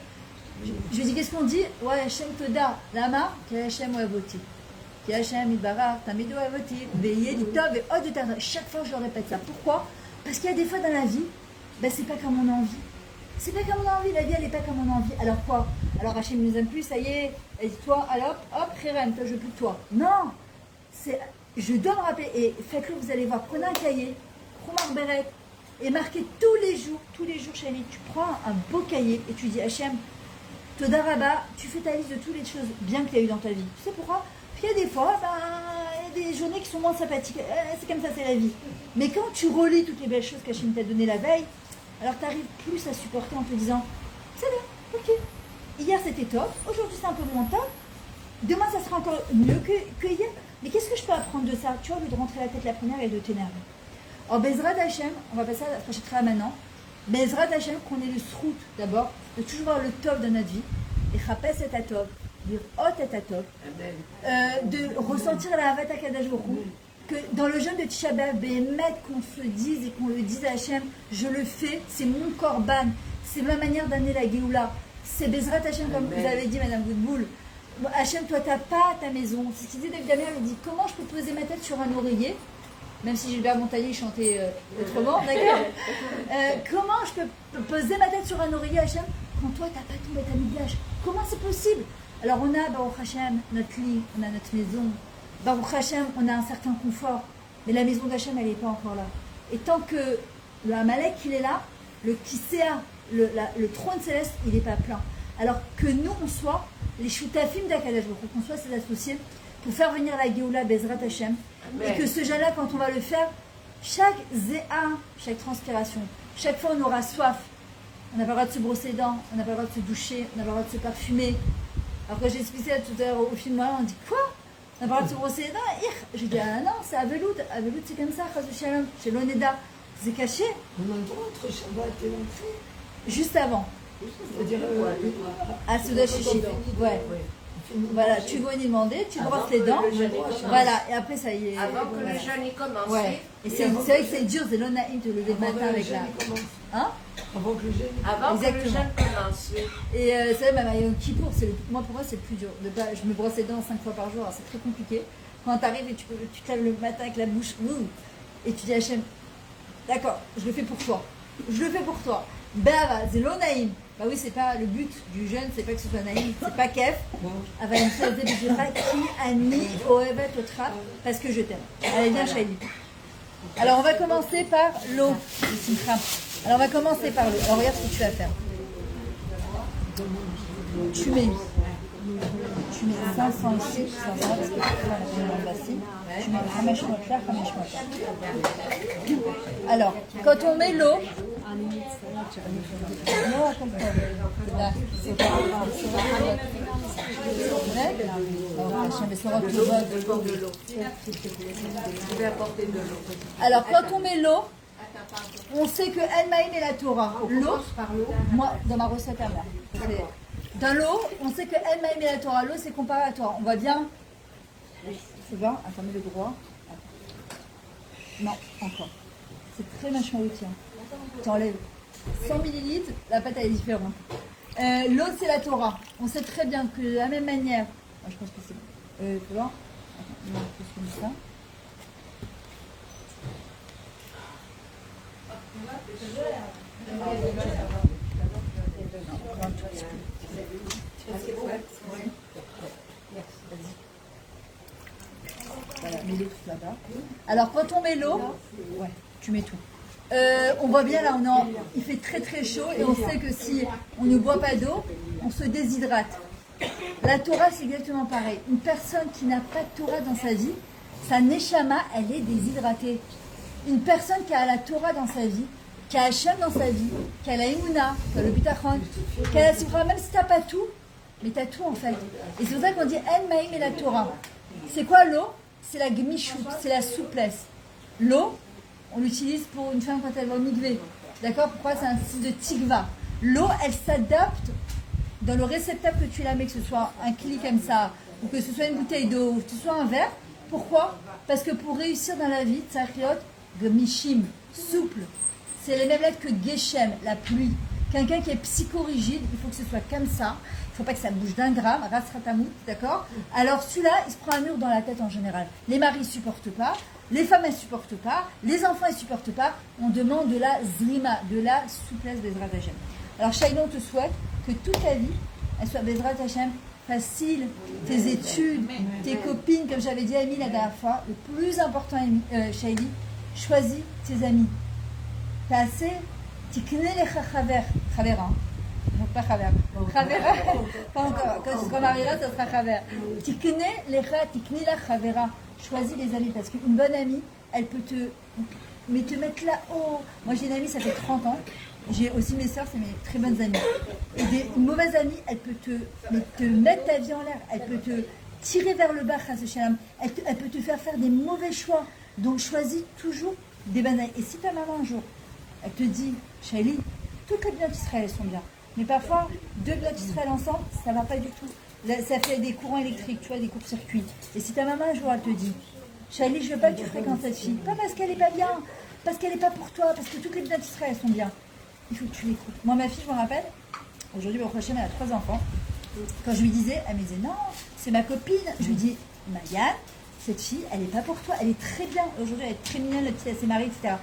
je dis, qu'est-ce qu'on dit? Ouais, Hachem Toda, Lama, qui Hachem Oavoti. Qui Hachem Ibarar, Tamido Oavoti, Veillé, Tov et Od de Tarda. Chaque fois je leur répète ça. Pourquoi? Parce qu'il y a des fois dans la vie, ben, c'est pas comme on a envie. C'est pas comme on a envie, la vie elle est pas comme on a envie. Alors quoi? Alors Hachem nous aime plus, ça y est, et toi, alors hop, Rirem, toi je veux plus de toi. Non! Je dois me rappeler, et faites-le, vous allez voir, prenez un cahier, Khumar Beret, et marquez tous les jours, Chérie, tu prends un beau cahier et tu dis, Hachem, Toda Rabba, tu fais ta liste de toutes les choses bien qu'il y a eu dans ta vie. Tu sais pourquoi? Puis il y a des fois, il y a des journées qui sont moins sympathiques, c'est comme ça, c'est la vie. Mais quand tu relis toutes les belles choses qu'Hachem t'a données la veille, alors tu arrives plus à supporter en te disant, c'est bien, ok, hier c'était top, aujourd'hui c'est un peu moins top, demain ça sera encore mieux que hier. Mais qu'est-ce que je peux apprendre de ça? Tu vois, au lieu de rentrer la tête la première et de t'énerver. Alors, Bezrat Hachem, on va passer à la prochaine maintenant. Bezrat Hachem, qu'on ait le srout d'abord, de toujours avoir le top de notre vie. Et Chapes et Tatov, dire Hot et Tatov, de ressentir la Havat HaKadosh Baruch Hu, que dans le jeûne de Tisha B'Av, qu'on se dise et qu'on le dise à Hachem, je le fais, c'est mon korban, c'est ma manière d'amener la Géoula. C'est Bezrat Hachem, comme vous avez dit, Madame Goudboul. Hachem, toi, t'as pas ta maison. Cette idée d'Evgamia me dit comment je peux poser ma tête sur un oreiller, même si Gilbert Montagnier chantait autrement, d'accord. Comment je peux poser ma tête sur un oreiller, Hachem, quand toi, t'as pas ton Beth Amikdash? Comment c'est possible? Alors, on a, Baruch Hachem, notre lit, on a notre maison. Baruch Hachem, on a un certain confort. Mais la maison d'Hachem, elle n'est pas encore là. Et tant que le Amalek, il est là, le Kiséa, le trône céleste, il n'est pas plein. Alors que nous, on soit les Shutafim d'Akadosh Baruch Hu, qu'on soit ses associés, pour faire venir la Géoula Bezrat Hachem. Et que ce jeûne-là, quand on va le faire, chaque zéa, chaque transpiration, chaque fois on aura soif, on n'a pas le droit de se brosser les dents, on n'a pas le droit de se doucher, on n'a pas le droit de se parfumer. Alors quand j'ai expliqué tout à l'heure au film, on dit quoi? On n'a pas le droit de se brosser les dents? J'ai dit, ah non, c'est Avelout. Avelout, c'est comme ça, chez l'Oneda. C'est caché. On a le droit entre Shabbat et l'entrée. Juste avant. C'est-à-dire, à Souda Chichi. Ouais. Voilà, tu vas y demander, tu brosses les dents. Voilà, et après ça y est. Avant que le jeûne y commence. Ouais. Et c'est vrai que c'est dur, c'est l'onaïm de lever le matin avec la. Hein? Avant que le jeûne. Avant que le jeûne commence, oui. Et c'est vrai, même à Yom Kippour, moi pour moi c'est le plus dur. Je me brosse les dents 5 fois par jour, alors c'est très compliqué. Quand tu arrives et tu te lèves le matin avec la bouche, et tu dis à Hachem, d'accord, je le fais pour toi. Je le fais pour toi. Bah, c'est l'onaïm. Bah oui, c'est pas le but du jeûne, c'est pas que ce soit naïf, c'est pas kef. Parce que je t'aime. Allez, viens, Shaili. Alors, on va commencer par l'eau. Alors, on va commencer par l'eau. Alors, regarde ce que tu vas faire. Tu mets 500 ici, 500 parce que tu mets Hamesh Motla, Hamesh Motla. Alors, quand on met l'eau, alors quand on met l'eau, on sait que El Maïm est la Torah. L'eau, moi, dans ma recette à moi, dans l'eau, on sait que El Maïm est la Torah. L'eau, c'est comparé à la Torah. On voit bien. C'est bon, attends, mets le droit. Non, encore. C'est très machmaouti. Tu enlèves 100 ml, la pâte elle est différente. L'autre, c'est la Torah. On sait très bien que de la même manière. Moi, je pense que c'est. Tu vois? Attends, non, plus comme ça. Voilà, mets-les tout là-bas. Alors, quand on met l'eau, ouais, tu mets tout. On voit bien là, il fait très très chaud et on sait que si on ne boit pas d'eau, on se déshydrate. La Torah, c'est exactement pareil. Une personne qui n'a pas de Torah dans sa vie, sa neshama, elle est déshydratée. Une personne qui a la Torah dans sa vie, qui a Hachem dans sa vie, qui a la Emouna, qui a le Bitachon, qui a la Sifra, même si tu n'as pas tout, mais tu as tout en fait. Et c'est pour ça qu'on dit En Maïm et la Torah. C'est quoi l'eau? C'est la gmichout, c'est la souplesse. L'eau, on l'utilise pour une femme quand elle va au mikvé. D'accord? Pourquoi? C'est un style de tikva. L'eau, elle s'adapte dans le réceptacle que tu la mets, que ce soit un kli comme ça, ou que ce soit une bouteille d'eau, ou que ce soit un verre. Pourquoi? Parce que pour réussir dans la vie, tzarchiot, gmishim, souple. C'est les mêmes lettres que Geshem, la pluie. Quelqu'un qui est psychorigide, il faut que ce soit comme ça. Il ne faut pas que ça bouge d'un gramme, rasratamut, d'accord? Alors celui-là, il se prend un mur dans la tête en général. Les maris ne supportent pas, les femmes ne supportent pas, les enfants ne supportent pas. On demande de la zrima, de la souplesse Bezrat Hashem. Alors Shaila, on te souhaite que toute ta vie, elle soit Bezrat Hashem facile, tes études, tes copines, comme j'avais dit à Amy la dernière fois. Le plus important, Shaili, choisis tes amis. T'as assez? Tikne lecha chaver. Chaver, hein? Non, pas chaver. Chaver, pas encore. Quand tu te remarieras, ça sera chaver. Tikne la chavera. Choisis les amis, parce qu'une bonne amie, elle peut te mettre là-haut. Moi, j'ai une amie, ça fait 30 ans. J'ai aussi mes sœurs, c'est mes très bonnes amies. Et une mauvaise amie, elle peut te mettre ta vie en l'air. Elle peut te tirer vers le bas, elle peut te faire des mauvais choix. Donc, choisis toujours des bonnes amies. Et si ta maman, un jour, elle te dit, Shaili, toutes les blocs d'Israël sont bien. Mais parfois, 2 blocs d'Israël ensemble, ça ne va pas du tout. Ça fait des courants électriques, tu vois, des courts-circuits. Et si ta maman, un jour, elle te dit, Shaili, je ne veux pas que tu fréquentes cette fille. Pas parce qu'elle n'est pas bien, parce qu'elle n'est pas pour toi, parce que toutes les blocs d'Israël sont bien. Il faut que tu l'écoutes. Moi, ma fille, je me rappelle, aujourd'hui, elle a 3 enfants. Quand je lui disais, elle me disait, non, c'est ma copine. Je lui dis, Marianne, cette fille, elle n'est pas pour toi, elle est très bien. Aujourd'hui, elle est très mignonne, la petite, elle s'est mariée, etc.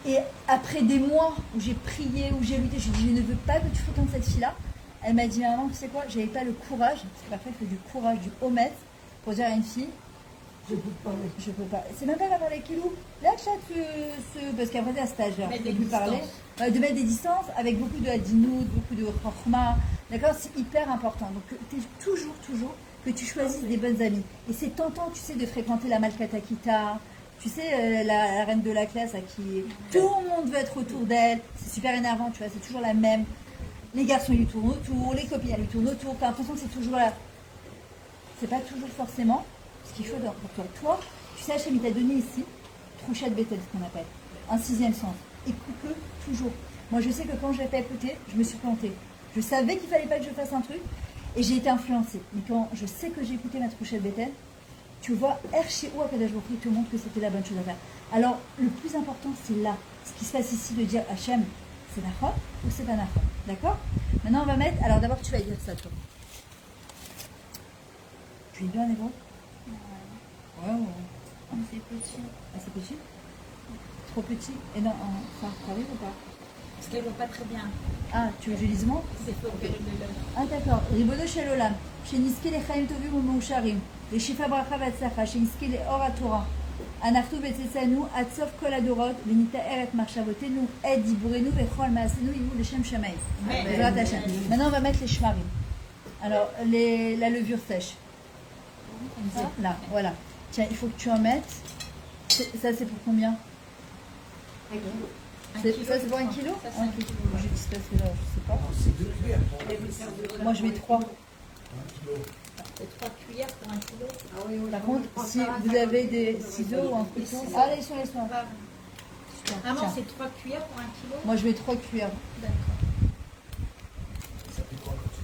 Et après des mois où j'ai prié, où j'ai lutté, je lui ai dit, je ne veux pas que tu fréquentes cette fille-là. Elle m'a dit, maman, tu sais quoi, j'avais pas le courage, parce que parfois il faut du courage, du honnête, pour dire à une fille, je peux pas. C'est même pas parler avec Kilou. Là, parce qu'après, c'est un stagiaire. De lui parler, de mettre des distances avec beaucoup de hadinout, beaucoup de chorma. D'accord? C'est hyper important. Donc, toujours que tu choisisses des bonnes amies. Et c'est tentant, tu sais, de fréquenter la Malkatakita. Tu sais, la reine de la classe à qui tout le monde veut être autour d'elle. C'est super énervant, tu vois, c'est toujours la même. Les garçons, ils lui tournent autour, les copines, elles lui tournent autour. T'as l'impression que c'est toujours là. C'est pas toujours forcément ce qu'il faut pour toi. Toi, tu sais, Hachem, il t'a donné ici, Trouchat Bethel, ce qu'on appelle, un 6e sens. Écoute-le toujours. Moi, je sais que quand je l'ai pas écouté, je me suis plantée. Je savais qu'il fallait pas que je fasse un truc et j'ai été influencée. Mais quand je sais que j'ai écouté ma Trouchat Bethel, tu vois, chez ou Akadash Baruch Hu te montre que c'était la bonne chose à faire. Alors, le plus important, c'est là. Ce qui se passe ici, de dire Hachem, c'est Nachon ou c'est pas Nachon. D'accord? Maintenant, on va mettre. Alors, d'abord, tu vas dire ça, toi. Tu es bien en hébreu? Ouais. C'est petit. Ah, c'est petit? Trop petit? Et non, ça arrive ou pas? Parce qu'elle ne voit pas très bien. Ah, tu veux que je lise moi? C'est faux que de l'œil. Ah, d'accord. Ribodo shel olam, sheniske lechaim tovim umosharim, leshifa bracha vatzlacha, sheniske leor haTorah. אנחנו בצאצאנו עד סוף כל הדורות ונתאר את מחשבותינו, את דיבורנו וכל מעשינו יהיו לשם שמיים. בעזרת השם. Maintenant on va mettre les shmarim. Alors la levure sèche. Là, voilà. Tiens, il faut que tu en mettes. Ça c'est pour combien? Ça c'est pour 1 kilo? Ça, c'est 1 kilo. Moi j'ai dit ça c'est là, je sais pas. C'est 2 cuillères. Moi je mets 3. 1 kilo. C'est 3 cuillères pour 1 kilo. Par contre, si vous avez des ciseaux ou un couteau. Ah là ils sont. Ah non, c'est 3 cuillères pour 1 kilo. Moi je mets 3 cuillères. D'accord. Ça fait quoi quand tu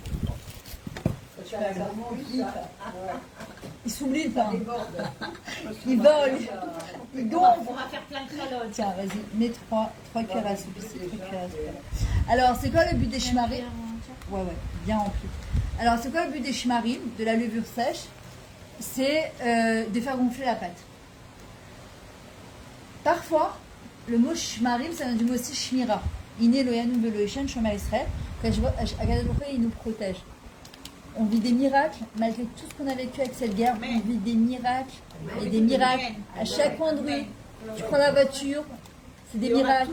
Il s'oublie le pain. Il vole. Il gonfle. On va faire plein de calottes. Tiens, vas-y, mets 3 cuillères à soupe ici. 3 cuillères à soupe. Alors, c'est quoi le but des shmarim? Ouais, bien rempli. Alors, c'est quoi le but des shmarim, de la levure sèche? C'est de faire gonfler la pâte. Parfois, le mot shmarim, ça vient du mot aussi shmira. Iné loyanu beloishan shomer Israël. Il nous protège. On vit des miracles, malgré tout ce qu'on a vécu avec cette guerre, on vit des miracles et des miracles à chaque coin de rue. Tu prends la voiture, c'est des miracles.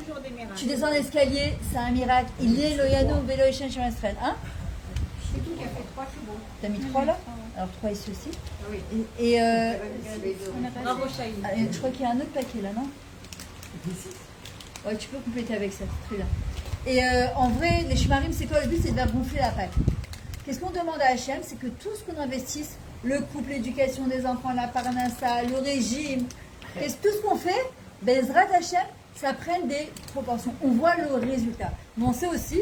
Tu descends l'escalier, c'est un miracle. Il est loyano vélo et sur Israël. Hein? C'est tout qui a fait 3, c'est bon. T'as mis 3 là? Alors 3 ici aussi. Oui. Et Bravo, Chahi. je crois qu'il y a un autre paquet là, non? Ouais, tu peux compléter avec ça, c'est très bien. Et en vrai, les shmarim, c'est quoi le but? C'est de faire gonfler la pâte. Qu'est-ce qu'on demande à Hachem? C'est que tout ce qu'on investisse, le couple, l'éducation des enfants, la parnassa, le régime, tout ce qu'on fait, Bezrat Hachem, ça prenne des proportions. On voit le résultat. Mais on sait aussi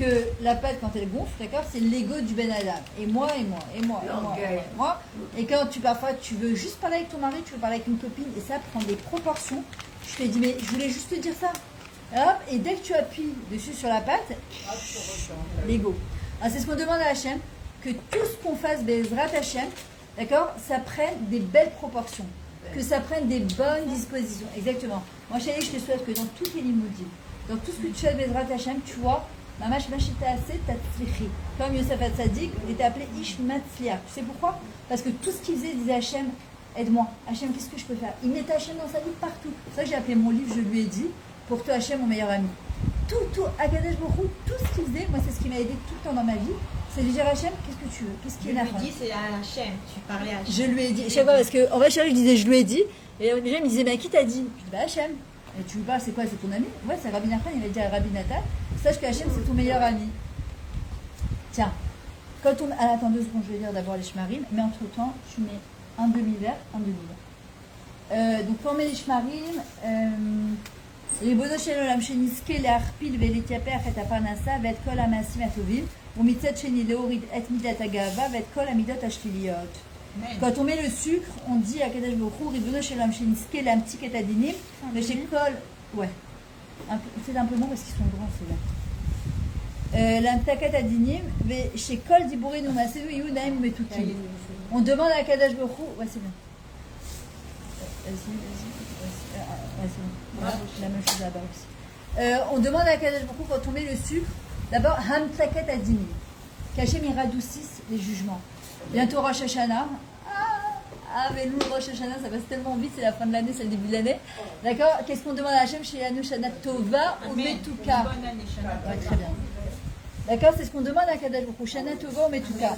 que la pâte, quand elle gonfle, d'accord, c'est l'ego du Ben Adam. Et moi, et moi, et moi, et moi, et moi. Et quand parfois, tu veux juste parler avec ton mari, tu veux parler avec une copine, et ça prend des proportions. Je te dis, mais je voulais juste te dire ça. Hop, et dès que tu appuies dessus sur la pâte, l'ego. Alors, c'est ce qu'on demande à Hachem, que tout ce qu'on fasse, Bezrat Hachem, d'accord, ça prenne des belles proportions. Que ça prenne des bonnes dispositions. Exactement. Moi, chérie, je te souhaite que dans tous tes limoudim, dans tout ce que tu fais, Bezrat Hachem, tu vois, Mamash Machita assez tatzlichi. Comme Yosef Hatzadik, il était appelé Ish Matzliach. Tu sais pourquoi? Parce que tout ce qu'il faisait, il disait Hachem, aide-moi. Hachem, qu'est-ce que je peux faire? Il mettait Hachem dans sa vie partout. C'est ça que j'ai appelé mon livre, je lui ai dit, pour toi, Hachem, mon meilleur ami. Tout, Akadosh Baruch Hu, tout ce qu'il faisait, moi, c'est ce qui m'a aidé tout le temps dans ma vie. C'est de dire Hachem, qu'est-ce que tu veux? Qu'est-ce qui est là? Je lui dis, c'est à Hachem. Tu parlais à Hachem. Je lui ai dit, chaque fois, parce que, en vrai, chérie, je disais, je lui ai dit, et déjà, il me disait, mais qui t'a dit? Je dis, bah, Hachem. Et tu lui parles, c'est quoi? C'est ton ami? Ouais, c'est Rabbi Nachman, il va dire à Rabbi Nathan, sache que Hachem, c'est ton meilleur ami. Tiens, quand on. Alors, attends 2 secondes, je vais lire d'abord les shmarim, mais entre-temps, tu mets un demi-verre, un demi-verre. Donc, pour les shmarim, ריבונו של עולם שנזכה להכפיל ולהתייפח את הפרנסה ואת כל המעשים הטובים ומצד שני להוריד את מידת הגאווה ואת כל המידות השליליות. Quand on met le sucre, on dit à Kadesh Bokhu, Ribono Shalom Sheniske, l'amtik et adinim, le shekol, ouais, c'est un peu long parce qu'ils sont grands ceux-là. L'amtakat adinim, le shekol dibourin ou masedu yunaim metukim. On demande à Kadesh Bokhu, ouais, c'est bien. Vas-y. Ouais, c'est bon. La même chose là-bas aussi. On demande à Kadesh Bokhu, quand on met le sucre, d'abord, hamtakat adinim, qu'Hachem il radoucisse les jugements. Bientôt Rosh Hashanah. Mais nous, Rosh Hashanah, ça passe tellement vite, c'est la fin de l'année, c'est le début de l'année. D'accord? Qu'est-ce qu'on demande à Hachem chez Yanu Shana Tova ou Metuka? Ouais, très bien. D'accord? C'est ce qu'on demande à Kadesh Baruch Hu, Shana Tova ou Metuka.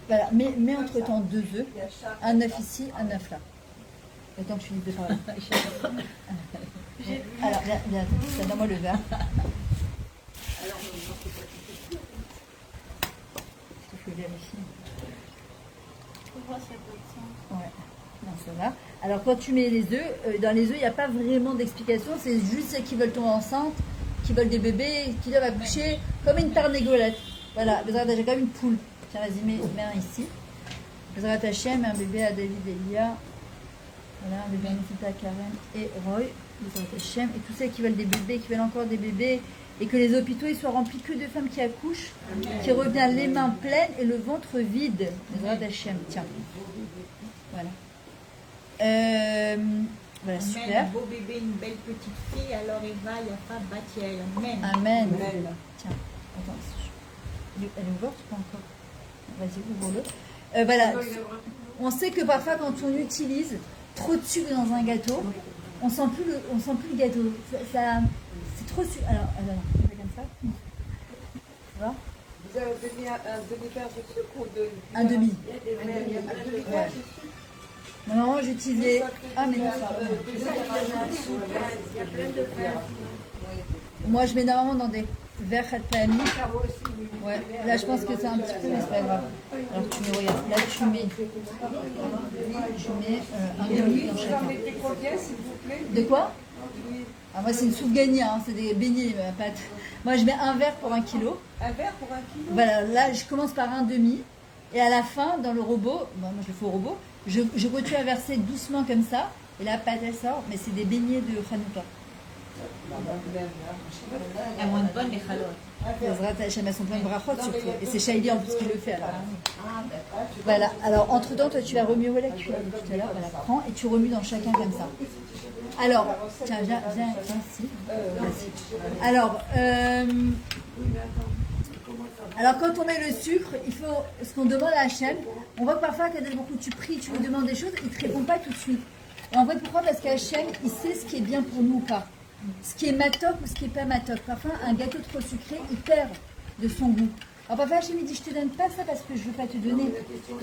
Voilà, mets entre-temps 2 œufs, un œuf ici, un œuf là. Attends que je finis de parler. Alors, viens, donne-moi le verre. Je vais vérifier. Ouais, non, ça va. Alors, quand tu mets les œufs, dans les œufs, il n'y a pas vraiment d'explication. C'est juste ceux qui veulent tomber enceinte, qui veulent des bébés, qui doivent accoucher, comme une tarnégolette. Voilà, j'ai comme une poule. Tiens, vas-y, mets un ici. Bezrat Hachem, un bébé à David et Elia. Voilà, un bébé à Nitita, Karen et Roy. Bezrat Hachem. Et tous ceux qui veulent des bébés, qui veulent encore des bébés. Et que les hôpitaux ils soient remplis que de femmes qui accouchent, qui reviennent les mains pleines et le ventre vide. Bezrat Hachem, tiens. Voilà. Voilà, super. Un beau bébé, une belle petite fille, alors Eva, Yafa, Batiel. Amen. Amen. Tiens, attends, elle est ouverte ou pas encore? Vas-y, ouvre-le. Voilà. On sait que parfois quand on utilise trop de sucre dans un gâteau, on sent plus le gâteau. C'est trop sucre. Alors, on fait comme ça. Tu vois? Vous avez donné un demi-verre de sucre ou de... Un demi. Ouais. Non, j'utilisais. Ah, mais non. Moi, je mets normalement dans des verres Khatpami. Ouais, là, je pense que c'est un petit peu, mais c'est pas grave. Alors, tu mets, regarde, là, tu mets un demi dans chacun. De quoi? Ah, moi, c'est une soupe gagnée, hein, c'est des beignets, ma pâte. Moi, je mets un verre pour 1 kilo. Un verre pour 1 kilo? Voilà, là, je commence par un demi. Et à la fin, dans le robot, moi, je le fais au robot, je continue à verser doucement comme ça. Et la pâte, elle sort, mais c'est des beignets de Hanouka. Elle moins bonne, les chalotes. Elles sont plein de brachot surtout. Et c'est Shaili en plus qui le fait alors. Voilà, alors entre temps, toi tu vas remuer la cuillère de tout à l'heure, voilà, prends et tu remues dans chacun comme ça. Alors, tiens, viens ici. Alors, quand on met le sucre, il faut ce qu'on demande à Hachem. On voit que parfois, quand tu pries, tu lui demandes des choses, il ne te répond pas tout de suite. Et en fait, pourquoi? Parce qu'Hachem, il sait ce qui est bien pour nous ou pas. Ce qui est matok ou ce qui n'est pas matok. Parfois, un gâteau trop sucré, il perd de son goût. Alors parfois, Hachem me dit, je te donne pas ça parce que je veux pas te donner,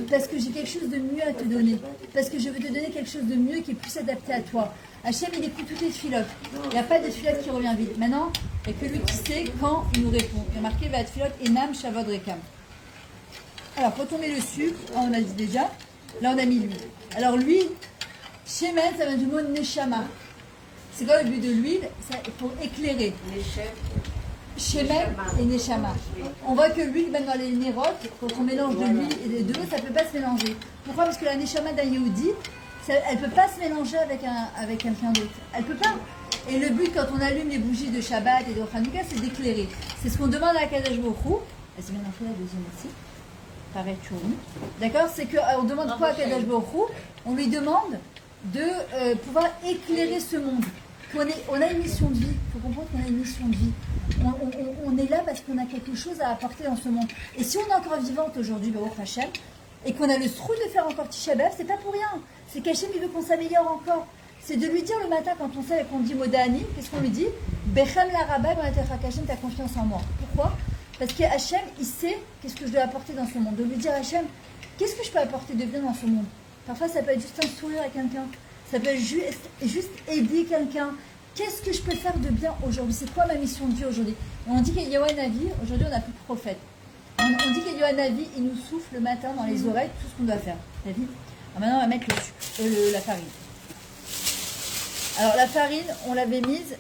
parce que j'ai quelque chose de mieux à te donner, parce que je veux te donner quelque chose de mieux qui est plus adapté à toi. Hachem, il écoute toutes les filotes. Il n'y a pas de filote qui revient vite. Maintenant, il n'y a que lui qui sait quand il nous répond. Il y a marqué, va être filote, enam, shavod, rekam. Alors, quand on met le sucre, on a dit déjà, là on a mis l'huile. Alors l'huile, shemen, ça vient du mot neshama. C'est quoi le but de l'huile? C'est pour éclairer. Shemen et Neshama. On voit que l'huile, même dans les nérotes, quand on mélange de l'huile et de l'eau, ça ne peut pas se mélanger. Pourquoi? Parce que la Neshama d'un Yehudi, elle ne peut pas se mélanger avec quelqu'un d'autre. Elle ne peut pas. Et le but, quand on allume les bougies de Shabbat et de Hanouka, c'est d'éclairer. C'est ce qu'on demande à Kadosh Baruch Hu. Elle s'est mélangée la deuxième aussi. Pareil, d'accord? C'est qu'on demande quoi à Kadosh Baruch Hu? On lui demande de pouvoir éclairer ce monde. On a une mission de vie. Il faut comprendre qu'on a une mission de vie. On est là parce qu'on a quelque chose à apporter dans ce monde. Et si on est encore vivante aujourd'hui, Baruch Hashem, et qu'on a le trou de faire encore Tisha B'Av, c'est pas pour rien. C'est qu'Hachem, il veut qu'on s'améliore encore. C'est de lui dire le matin, quand on sait qu'on dit Modani, qu'est-ce qu'on lui dit? Bechem la Rabba, Hachem, t'as confiance en moi. Pourquoi? Parce que Hachem, il sait qu'est-ce que je dois apporter dans ce monde. De lui dire Hachem, qu'est-ce que je peux apporter de bien dans ce monde? Parfois, ça peut être juste un sourire à quelqu'un. Ça peut être juste aider quelqu'un. Qu'est-ce que je peux faire de bien aujourd'hui? C'est quoi ma mission de vie aujourd'hui? On dit qu'il y a Yohanavi, aujourd'hui on n'a plus de prophète. On dit qu'il y a Yohanavi, il nous souffle le matin dans les oreilles tout ce qu'on doit faire. David? Alors maintenant on va mettre le sucre, la farine. Alors la farine, on l'avait mise,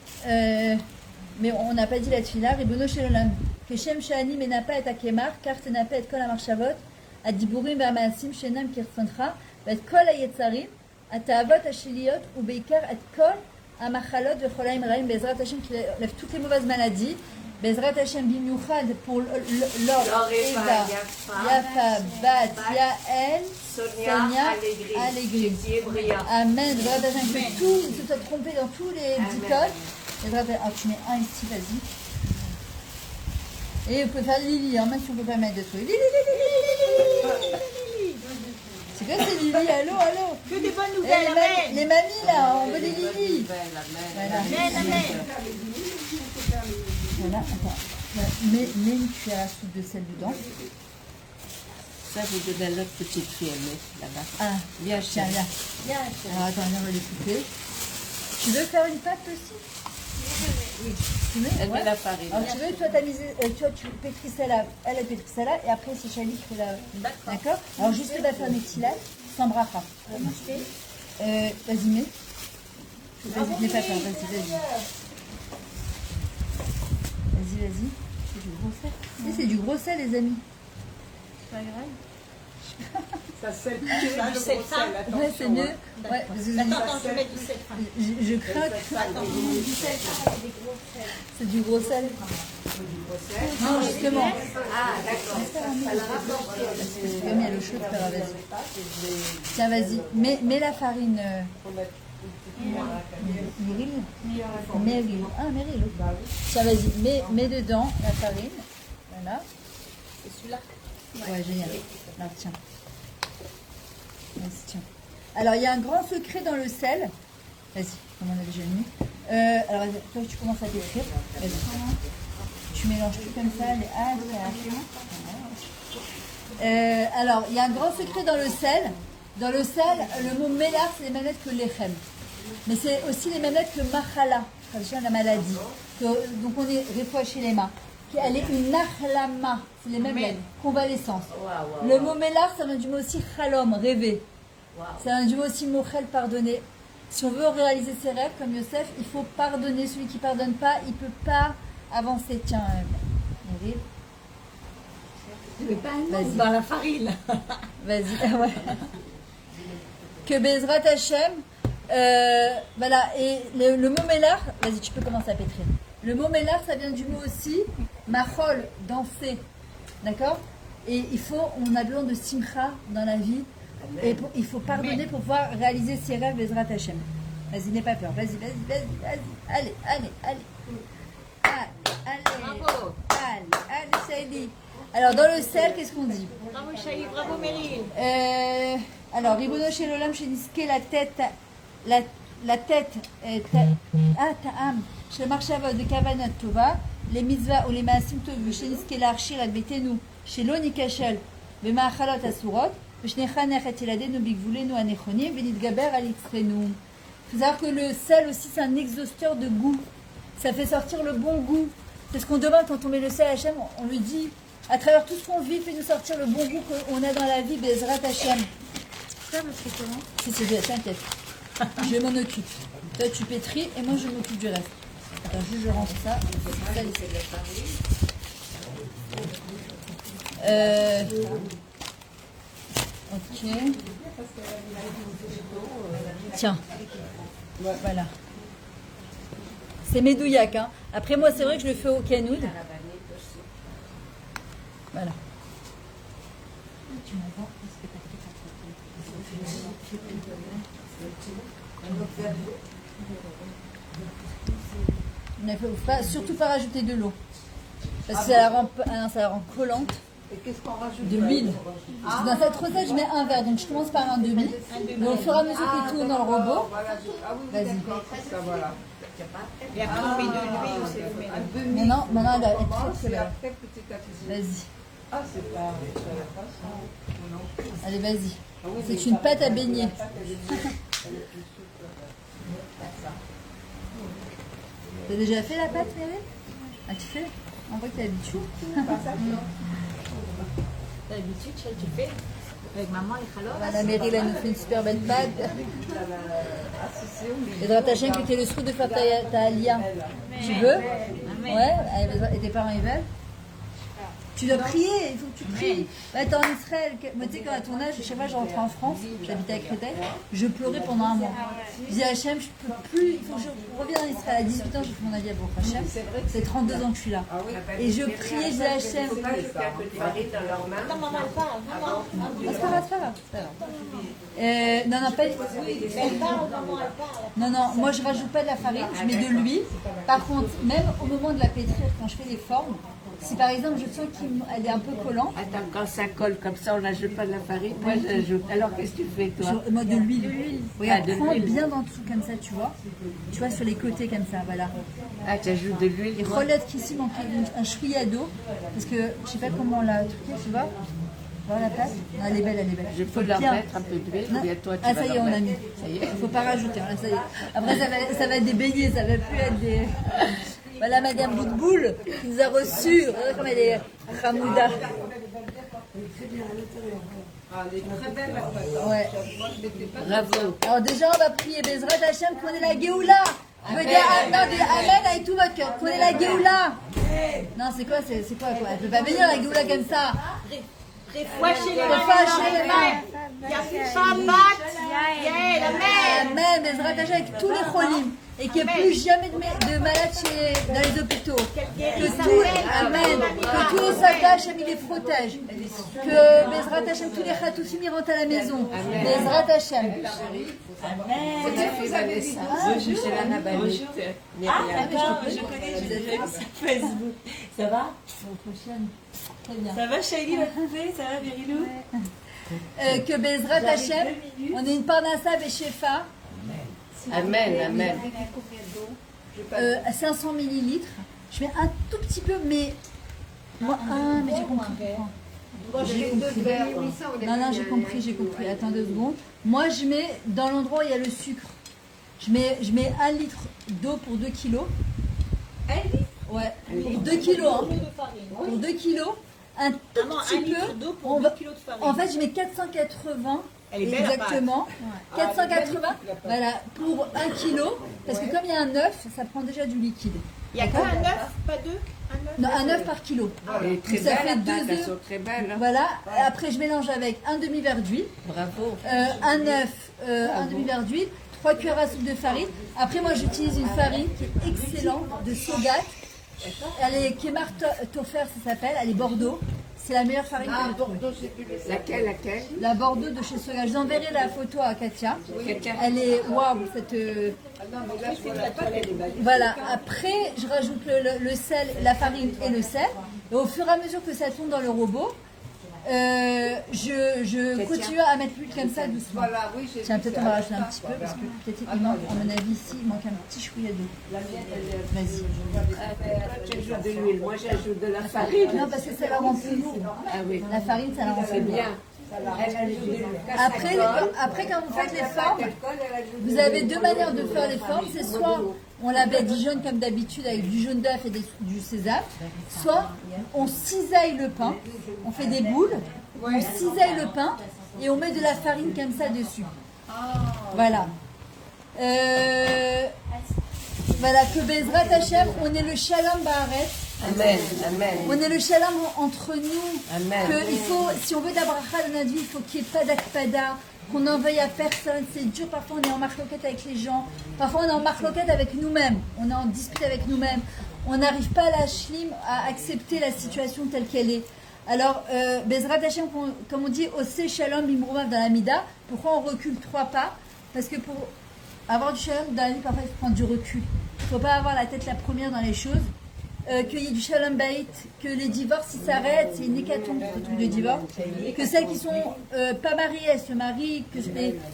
mais on n'a pas dit la tefila. Ribono shel olam, keshem shani menapa et akemar, car tenapa et kol hamarchavot, adiburim ve'amaasim shenam kirtzoncha, et kol hayetzarim, atavot hashiliot, ou beikar et kol Amachalot vecholaim raim Bezrat Hashem qui lève toutes les mauvaises maladies. Bezrat Hashem bimiuchad pour l'or, Eva, Yafa, Bat, Yael, Sonia, Allegri. Amen. Bezrat Hashem que tout se soit trompé dans tous les dicotes. Bezrat Hashem, alors tu mets un ici, vas-y. Et vous pouvez faire Lili, même si on ne peut pas mettre de trucs. Lili. C'est quoi ces Lili? Allô? Que des bonnes nouvelles, amen. Les mamies là, on veut des Lili. Voilà. Amen. Voilà, attends. Mets une cuillère à soupe de sel dedans. Ça, je donne à l'autre petite fille, là-bas. Ah, Viens, tiens, viens. Alors attends, on va les couper. Tu veux faire une pâte aussi? Oui. Tu veux? Elle met la farine. Alors tu veux, toi, tu pétris celle-là, elle pétrit celle-là, et après c'est Chali qui fait la... D'accord. Alors juste le baffer metilat, sans bracha. Vas-y, mets. Vas-y, mets pas peur, vas-y. Vas-y. C'est du gros sel. Si, c'est du gros sel, les amis. C'est pas grave. Ça sel. Tu veux du sel fin? Ouais, c'est mieux. Ouais, parce que Attends, je vais mettre du sel fin. je crains que... Attends, du sel fin, c'est des gros sels. C'est du gros sel. Non, justement. Ah, d'accord. Parce que tu il y a le chaud, vas-y. Tiens, vas-y. Mets la farine. Meryl. Ah, Meryl. Tiens, vas-y. Mets dedans la farine. Voilà. C'est celui-là? Ouais, génial. Alors, tiens. Vas-y, tiens. Alors, il y a un grand secret dans le sel. Vas-y, comme on a déjà mis. Alors, vas-y, toi, tu commences à t'écrire. Vas-y. Tu mélanges tout comme ça. Alors, il y a un grand secret dans le sel. Dans le sel, le mot mélar, c'est les mêmes lettres que lechem. Mais c'est aussi les mêmes lettres que machala, traduction de la maladie. Donc, on est réfoua chez les mains. Elle est une nachlama, c'est les mêmes lettres, convalescence. Le mot mélar, ça vient du mot aussi chalom, rêver. Ça vient du mot aussi mochel, pardonner. Si on veut réaliser ses rêves, comme Yosef, il faut pardonner. Celui qui ne pardonne pas, il ne peut pas avancer. Tiens, Meryl. Vas-y. Dans la farine. Vas-y, ouais. Que Bezrat Hashem, voilà, et le mot mélar, vas-y, tu peux commencer à pétrir. Le mot mélar, ça vient du mot aussi, machol, danser, d'accord? Et on a besoin de simcha dans la vie, et il faut pardonner pour pouvoir réaliser ses rêves, Bezrat Hashem. Vas-y, n'aie pas peur, vas-y, allez, Bravo. allez, Saïdi. Alors, dans le sel, qu'est-ce qu'on dit? Bravo, Chahi, bravo, Meryl. Alors, Ribono shel olam sheniske la tête, ta'am, shel marchavot de kavanat tova, les mitzvah ou les maasim tov, sheniske la arshir ad betenu, shelo nikashel, v'ma'achalot asurot, v'shnecha nechet iladenu bigvulenu anechonim, v'nitgaber alitzrenu. Il faut savoir que le sel aussi, c'est un exhausteur de goût. Ça fait sortir le bon goût. C'est ce qu'on demande quand on met le sel à Hachem, on lui dit, à travers tout ce qu'on vit, fais-nous sortir le bon goût qu'on a dans la vie, Bezrat Hashem. Ça, parce que comment? Si, c'est bien, t'inquiète. Je m'en occupe. Toi, tu pétris et moi, je m'occupe du reste. Attends, juste je range ça. Ça, ok. Tiens. Voilà. C'est médouillac. Hein. Après, moi, c'est vrai que je le fais au canoud. Voilà. Mais faut pas, surtout pas rajouter de l'eau. Parce que ça la rend, ça la rend collante. Et qu'est-ce qu'on rajoute? De l'huile. Parce que dans cette recette, je mets un verre. Donc je commence par un demi. Mais au fur et à mesure que tu tournes dans le robot, vas-y. Ça, voilà. Et après, on met de l'huile ou c'est le Maintenant, elle est très très belle. Après, petit à petit. Vas-y. Ah, c'est pas la façon. Allez, vas-y. C'est une pâte à beignet. T'as déjà fait la pâte, Myriam? Ah, tu fais? On voit que t'es habituée. T'as l'habitude, tu fais avec maman les chalots. La Meryl, elle nous fait une super belle pâte. Et dans ta chaîne, que t'es le souhait de faire ta alia. Tu veux? Ouais? Et tes parents, ils veulent? Tu dois prier, il faut que tu pries. Ouais, t'es en Israël. Moi, tu sais, quand à ton âge, chaque fois que je rentrais en France, j'habitais à Créteil, je pleurais pendant un mois. Je disais à Hachem, je peux plus, il faut que je revienne en Israël. À 18 ans, j'ai fait mon avis à Baruch Hachem. C'est 32 ans que je suis là. Et je priais, je disais à Hachem. Pas jeter un peu de farine dans leurs mains. Non, maman, elle parle. Maman, C'est pas grave, c'est pas grave. Non, non, pas. elle parle, maman, elle parle. Non, non, moi je rajoute pas de la farine, je mets de l'huile. Par contre, même au moment de la pétrir, quand je fais les formes, si par exemple je sens qu'elle est un peu collante, Attends, quand ça colle comme ça, on n'ajoute pas de la farine. Moi, j'ajoute. Alors, qu'est-ce que tu fais, toi? moi de l'huile. Regarde, Ah, de prends l'huile. bien dans dessous comme ça, tu vois. Tu vois, sur les côtés comme ça, voilà. Ah, tu ajoutes de l'huile. Et relève qu'ici manque un chouïa d'eau, parce que je sais pas comment on l'a truqué, tu vois. Voilà la pâte. Non, elle est belle, elle est belle. Je peux leur mettre un peu d'huile ou bien toi, tu Ah, vas ça y est, leur on a mettre. mis. Ça y est. Il faut pas rajouter. Voilà, ça y est. Après, ça va être des beignets, ça va plus être des. Voilà Madame Boutboul qui nous a reçus. Regarde comme elle est Ramouda. Ouais. Bravo. Alors déjà, on va prier Bezrat Hachem qu'on ait la Géoula. Je veux dire, Amen avec tout votre cœur. Qu'on ait la Géoula. Non, c'est quoi? Elle peut pas venir la Géoula comme ça. Réfouachez les Réfouachez les mains. Shabbat, Yael, Amen. Amen, Bezrat Hachem avec tous les cholim. Et qu'il n'y ait plus jamais de malades dans les hôpitaux. Amen. Que tous les soldats, Hachem, il les protège. Que Bezrat Hachem, tous les chatouchim, ils rentrent à la maison. Bezrat Hachem. Vous avez ça. Bonjour, c'est Lana Bani. Ah, d'accord, je connais, j'ai déjà vu sur Facebook. Ça va? Très bien. Ça va, Shaili, la poupée? Ça va, Virilou? Que Bezrat Hachem, on ait une parnassa Beshefa. Amen, amen. 500 millilitres. Je mets un tout petit peu, mais. Moi, mais j'ai compris. J'ai compris. Non, j'ai compris. Attends 2 secondes. Moi, je mets dans l'endroit où il y a le sucre. Je mets 1 litre d'eau pour 2 kilos. 1 litre? Ouais, pour 2 kilos. Hein. Pour 2 kilos, un tout petit peu. D'eau pour 2 kilos de farine. En fait, je mets 480. Elle est belle, la Exactement. 480, voilà, pour 1 kilo. Parce que comme il y a un œuf, ça prend déjà du liquide. Il n'y a qu'un œuf, pas deux? Non, un œuf par kilo. Elle est très Ça belle, fait la 2 pâte, elles œufs. sont très belles. Hein. Voilà. Après, je mélange avec un demi-verre d'huile, Bravo. un œuf, un demi-verre d'huile, 3 cuillères à soupe de farine. Après, moi, j'utilise une farine qui est excellente de Sogat. Elle est Kemar Tofer, ça s'appelle. Elle est Bordeaux. C'est la meilleure farine que je trouve. Laquelle? La Bordeaux de chez Soga. Je vous enverrai la photo à Katia. Katia. Elle est waouh, cette. Voilà. Après, je rajoute le sel, la farine et le sel. Et au fur et à mesure que ça tourne dans le robot, je continue à mettre l'huile comme ça doucement. Voilà, oui, j'ai Tiens, peut-être on va rajouter un petit peu parce que peut-être il manque, à mon avis, ici, il manque un petit chouïa d'eau. Vas-y. Tu ajoutes de l'huile, moi j'ajoute de la farine. Non, parce que ça la rend plus lourde. Ah oui, La farine, ça la rend c'est plus lourde. bien. Elle ajoute de l'huile. Après, quand vous faites les formes, vous avez 2 manières de faire les formes. C'est soit on la badigeonne comme d'habitude avec du jaune d'œuf et du sésame, soit on cisaille le pain, on fait des boules, on cisaille le pain et on met de la farine comme ça dessus. Voilà. Voilà, que Bezrat Hashem, on est le Shalom Baaretz. Amen, amen. On est le Shalom entre nous. Amen. Que il faut, si on veut d'Abracha dans notre vie, il faut qu'il n'y ait pas d'akpada, qu'on n'en veuille à personne. C'est dur, parfois on est en marloquette avec les gens. Parfois on est en marloquette avec nous-mêmes. On est en dispute avec nous-mêmes. On n'arrive pas à la shlim, à accepter la situation telle qu'elle est. Alors, Bezrat Hashem, comme on dit, Ose Shalom Bimroumav dans la Mida, pourquoi on recule 3 pas? Parce que pour avoir du Shalom dans la vie, parfois il faut prendre du recul. Il ne faut pas avoir la tête la première dans les choses. Qu'il y ait du Shalom Bayit, que les divorces ils s'arrêtent, c'est une hécatombe ce truc de divorce. Que celles qui sont pas mariées, elles se marient,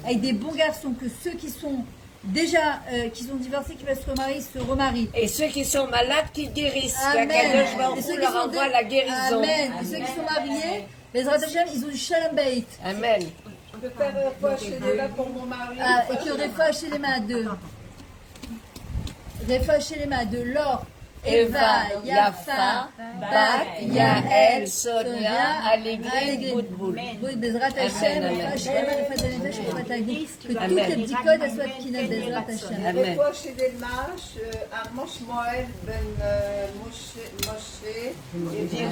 avec des bons garçons, que ceux qui sont déjà, qui sont divorcés, qui veulent se remarier, se remarient. Et ceux qui sont malades, qui guérissent. Amen. Et ceux qui leur envoie la guérison. Amen. Et ceux qui sont mariés, les Hashem, ils ont du Shalom Bayit. Amen. On peut faire quoi chez les mains pour mon mari? Et que Refa chez les mains de Refa chez les mains de Laure, Eva, Yafa, Bat, Yael, Sonia, Allegri, Boudboul. Oui, Bezrat Hashem, Hashem, que toutes les petits codes soient Kinat Bezrat Hashem. Et quoi chez les marches, Amos Moël, Ben Moshe, et bien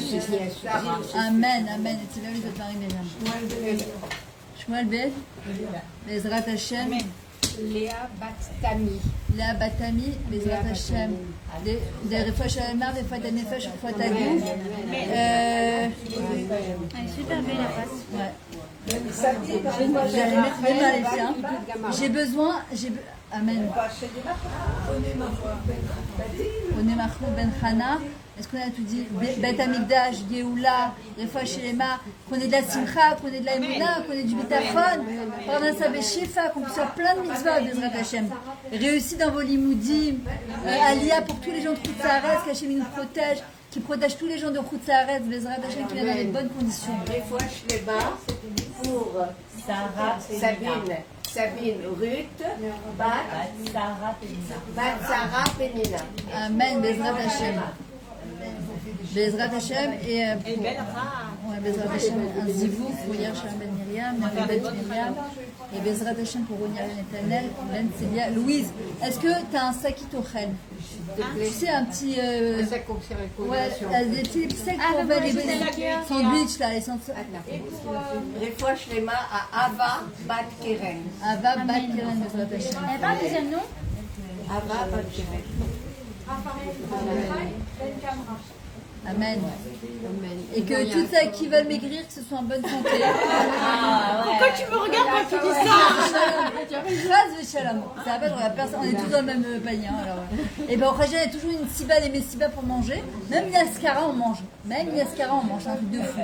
Sarah. Amen, amen. Et tu vas les autres maris, Myriam. Shmuel Ben, Bezrat Hashem. Léa Batami. Léa Batami, Bezrat Hashem. Des Refosh Almar, des fois des Nefesh, des fois Tagou. Elle est super belle la face. J'allais mettre mes mains les tiens. J'ai besoin. Amen. Onemachou Ben Chana. Est-ce qu'on a tout dit? Bet Amigdash, Géoula, Refosh Shelema, qu'on ait de la Simcha, qu'on ait de la Emouna, qu'on ait du Bitachon, Parnassa Beshifa, qu'on puisse faire plein de mitzvahs, Bezrat Hashem. Réussi dans vos limoudim, Alia pour tous les gens de Khoutzaharetz, qu'Hachem nous protège, qui protège tous les gens de Khoutzaharetz, Bezrat Hashem, qui viennent dans les bonnes conditions. Des fois, je les bats pour Sabine, Ruth, Sarah, Penina. Amen, Bezrat Hashem. Bezrat Hashem et Bezrat Hashem, un zivou pour Yair Shalom Ben Miriam, Ben Miriam, et Bezrat Hashem pour Ronia Netanel, Ben Célia. Louise, est-ce que tu as un sac Itochel? Tu sais, un petit. Des petits sacs pour faire les sandwichs là, les sandwichs. Refouach Lema à Ava Bat Keren. Ava Bat Keren, Bezrat Hashem. Elle parle un deuxième nom? Ava Bat Keren. Amen. Et que tous ceux qui veulent maigrir, que ce soit en bonne santé. Pourquoi tu me regardes quand tu dis ça? Phrase de shalom. Ça rappelle, on est tous dans le même panier. Et ben au Khadija, il y a toujours une siba, des messiba pour manger. Même une ascara, on mange. Même une ascara, on mange. C'est un truc de fou.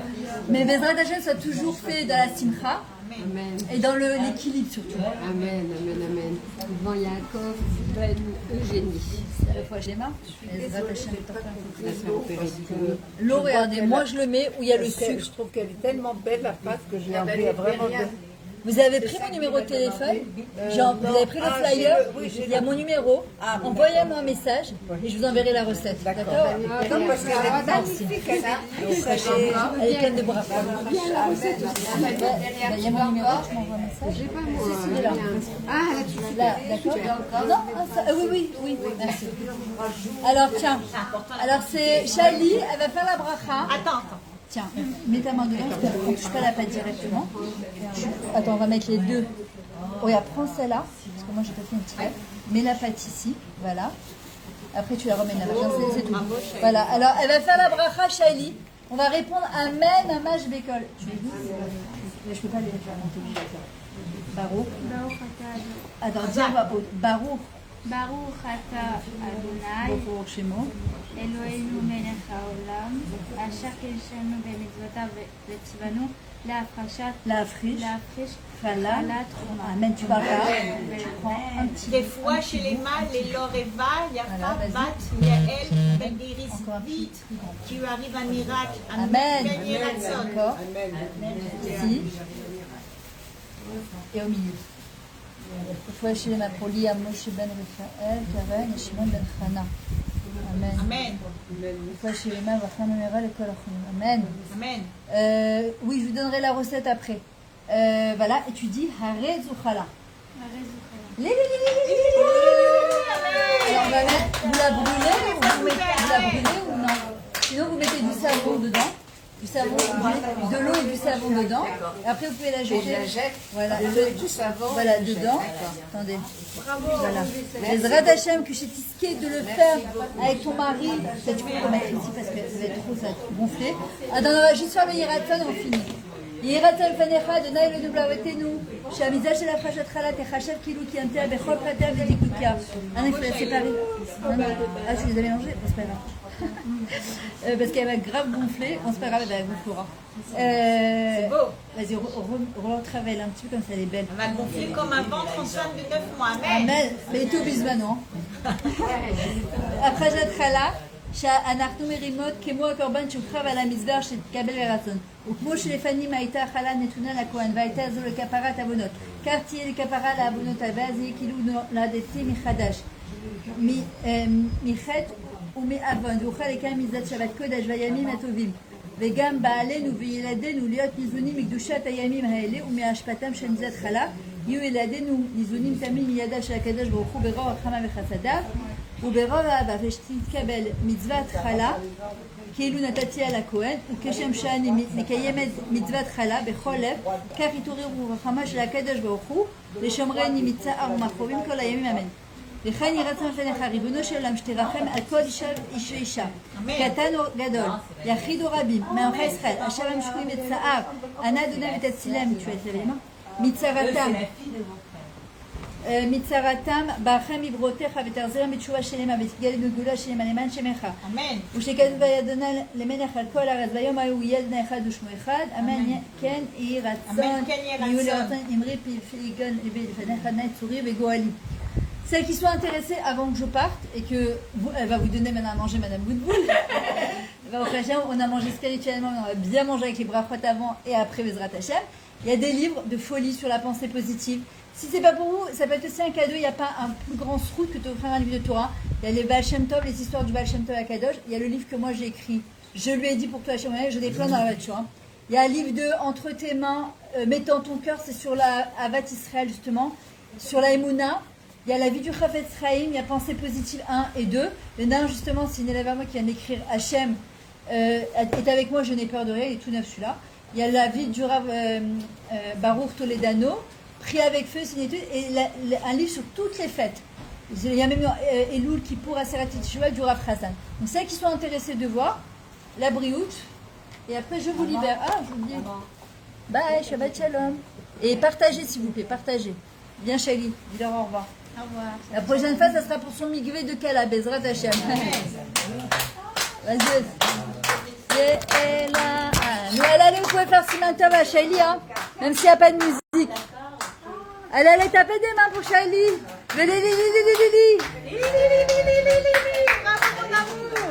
Mais Bezrat Hashem soit toujours fait dans la simcha. Amen. Et dans l'équilibre surtout. Amen, amen, amen. Devant Yaakov, Ben Eugénie. La fois j'ai marre. L'eau, regardez, moi je le mets où il y a le sucre. Je trouve qu'elle est tellement belle la pâte que je l'ai envie vraiment bien. Vous avez pris mon numéro de téléphone, vous avez pris le flyer, il y a mon numéro, envoyez-moi un message et je vous enverrai la recette. D'accord? Non, parce qu'elle est magnifique, elle est pleine de bras. Il y a mon numéro, je m'envoie un message. J'ai pas moi. Il est là. Ah, Là, d'accord? Non, oui, merci. Alors tiens, alors c'est Chali, elle va faire la bracha. Attends. Tiens, mets ta main dedans parce qu'on ne touche pas la pâte directement. Attends, on va mettre les deux. Regarde, prends celle-là, parce que moi j'ai pas fait une tirette. Mets la pâte ici, voilà. Après tu la remets là-bas, c'est tout. Voilà, alors elle va faire la bracha Shaili. On va répondre Amen, Amash Bekol. Tu es où? Je peux pas les faire monter. Baruch. Attends, dis en voix haute. Baruch. Baruch ata Adonai, Baruch Shemo. Eloheinu melech haolam, asher kiddushanu b'mitzvotav v'tzivanu, להפריש חלת חומה. Amen, tu parles pas. Tu prends un petit. Des fois chez les mâles, les Loreva, Yafa, Bat, Yael, Ben Iris, vite. Tu arrives à un miracle. Amen. Ben Yeratzon. D'accord. Ici. Et au milieu. Fois chez les Maproli, à Moshe ben Raphaël, Karen et Shimon ben Chana. Amen. Amen. Fois chez les mains, Vacham Emera, l'école Amen. Amen. Oui, je vous donnerai la recette après. Voilà, et tu dis Hare Zuchala. Alors, On va mettre, vous la brûlez ou vous la brûlez ou non? Sinon vous mettez du savon dedans. Du savon, de l'eau et du savon dedans. Et après, vous pouvez la jeter. Voilà, du savon. Voilà, dedans. Attendez. Voilà. Les Radachem, que j'ai tisqué de le faire avec ton mari. Ça, tu peux le mettre ici parce que ça va être trop, ça va gonfler. Attends, on va juste faire le Yiratan et on finit. Yiratan fanecha de naïl de blavetenu. Shamiza shel afrashat chalat et chachav kilou ki antea bechol prater de dikukia. Ah non, il faut la séparer. Non, non. Ah, je les ai mélangés. C'est pas grave. Parce qu'elle va grave gonfler, on se pas grave, elle gonflera. C'est beau. Vas-y, retravaille un petit peu comme ça, elle est belle. Elle va gonfler comme un ventre enceinte de 9 mois. Amen. Amen. Mais tout bismano. Après j'attrala, שאנחנו מרימות כמו הקורבן שהוקרב על המזבח שתקבל ברצון. וכמו שלפנים הייתה חלה נתונה לכהן והייתה זו לכפרת עוונות, כך תהיה לכפרה לעוונות הבא, זה יהיה כאילו נולדתי מחדש. מחטא ומעוון, ואוכל לקיים מצוות שבת קודש והימים הטובים. וגם בעלינו וילדינו להיות ניזונים מקדושת הימים האלה ומהשפעתם של מצוות חלה, יהיו ילדינו ניזונים תמיד מידיו של הקדוש ברוך הוא ברוב רחמיו וחסדיו וברוב אהבה, ושתתקבל מצוות חלה כאילו נתתי על הכהן, וכשם שאני מקיימת מצוות חלה בכל לב, כך יתעוררו רחמיו של הקדוש ברוך הוא לשומרני מצער ומכאובים כל הימים, אמן. וכן יהי רצון לפניך, ריבונו של עולם, שתרחם על כל איש ואישה, קטן או גדול, יחיד או רבים, מעמך ישראל, אשר הם שקועים בצער, ענה אדוני ותצילם, מצרתם, מצרתם, ברכם עברותיך ותחזרם בתשובה שלמה, ותגלה בגאולה שלמה למען שמך. אמן. ושכתוב אדוני למלך על כל הארץ, ויום ההוא יהיה אדוני אחד ושמו אחד, אמן כן יהי רצון, יהיו לרצון אמרי פליגון לפניך אדוני צורי וגואלי. Celles qui sont intéressées avant que je parte et que elle va vous donner maintenant à manger Madame Boudboul. On a mangé spirituellement, on va bien manger avec les brachot avant et après Bezrat Hashem. Il y a des livres de folie sur la pensée positive. Si c'est pas pour vous, ça peut être aussi un cadeau. Il n'y a pas un plus grand srout que d'offrir un livre de Torah. Il y a les Baal Shem Tov, les histoires du Baal Shem Tov à Kadosh. Il y a le livre que moi j'ai écrit. Je lui ai dit pour toi, je l'ai plein dans la voiture. Il y a un livre de Entre tes mains, mettant ton cœur, c'est sur la Avat Israël justement, sur la Emouna. Il y a la vie du Chafetz Chaim, il y a Pensée positive 1 et 2. Le nain, justement, c'est une élève à moi qui vient d'écrire Hachem est avec moi, je n'ai peur de rien, il est tout neuf celui-là. Il y a la vie du Rav Baruch Toledano, Pris avec feu, c'est une étude, et un livre sur toutes les fêtes. Il y a même Elul Kippour, Aseret Teshuvah du Rav Chazan. Donc, celles qui sont intéressées de voir, la Briout, et après je vous libère. Ah, j'ai oublié. Bye, Shabbat Shalom. Et partagez, s'il vous plaît, partagez. Bien, Chali, dis-leur au revoir. Au revoir. La prochaine fois, ça sera pour son migvé de Kala, Bezrat Hashem. Vas-y. Nous, allez, vous pouvez faire Siman Tov à Shaili, hein, même s'il n'y a pas de musique. Allez, taper des mains pour Shaili. Bravo, mon amour.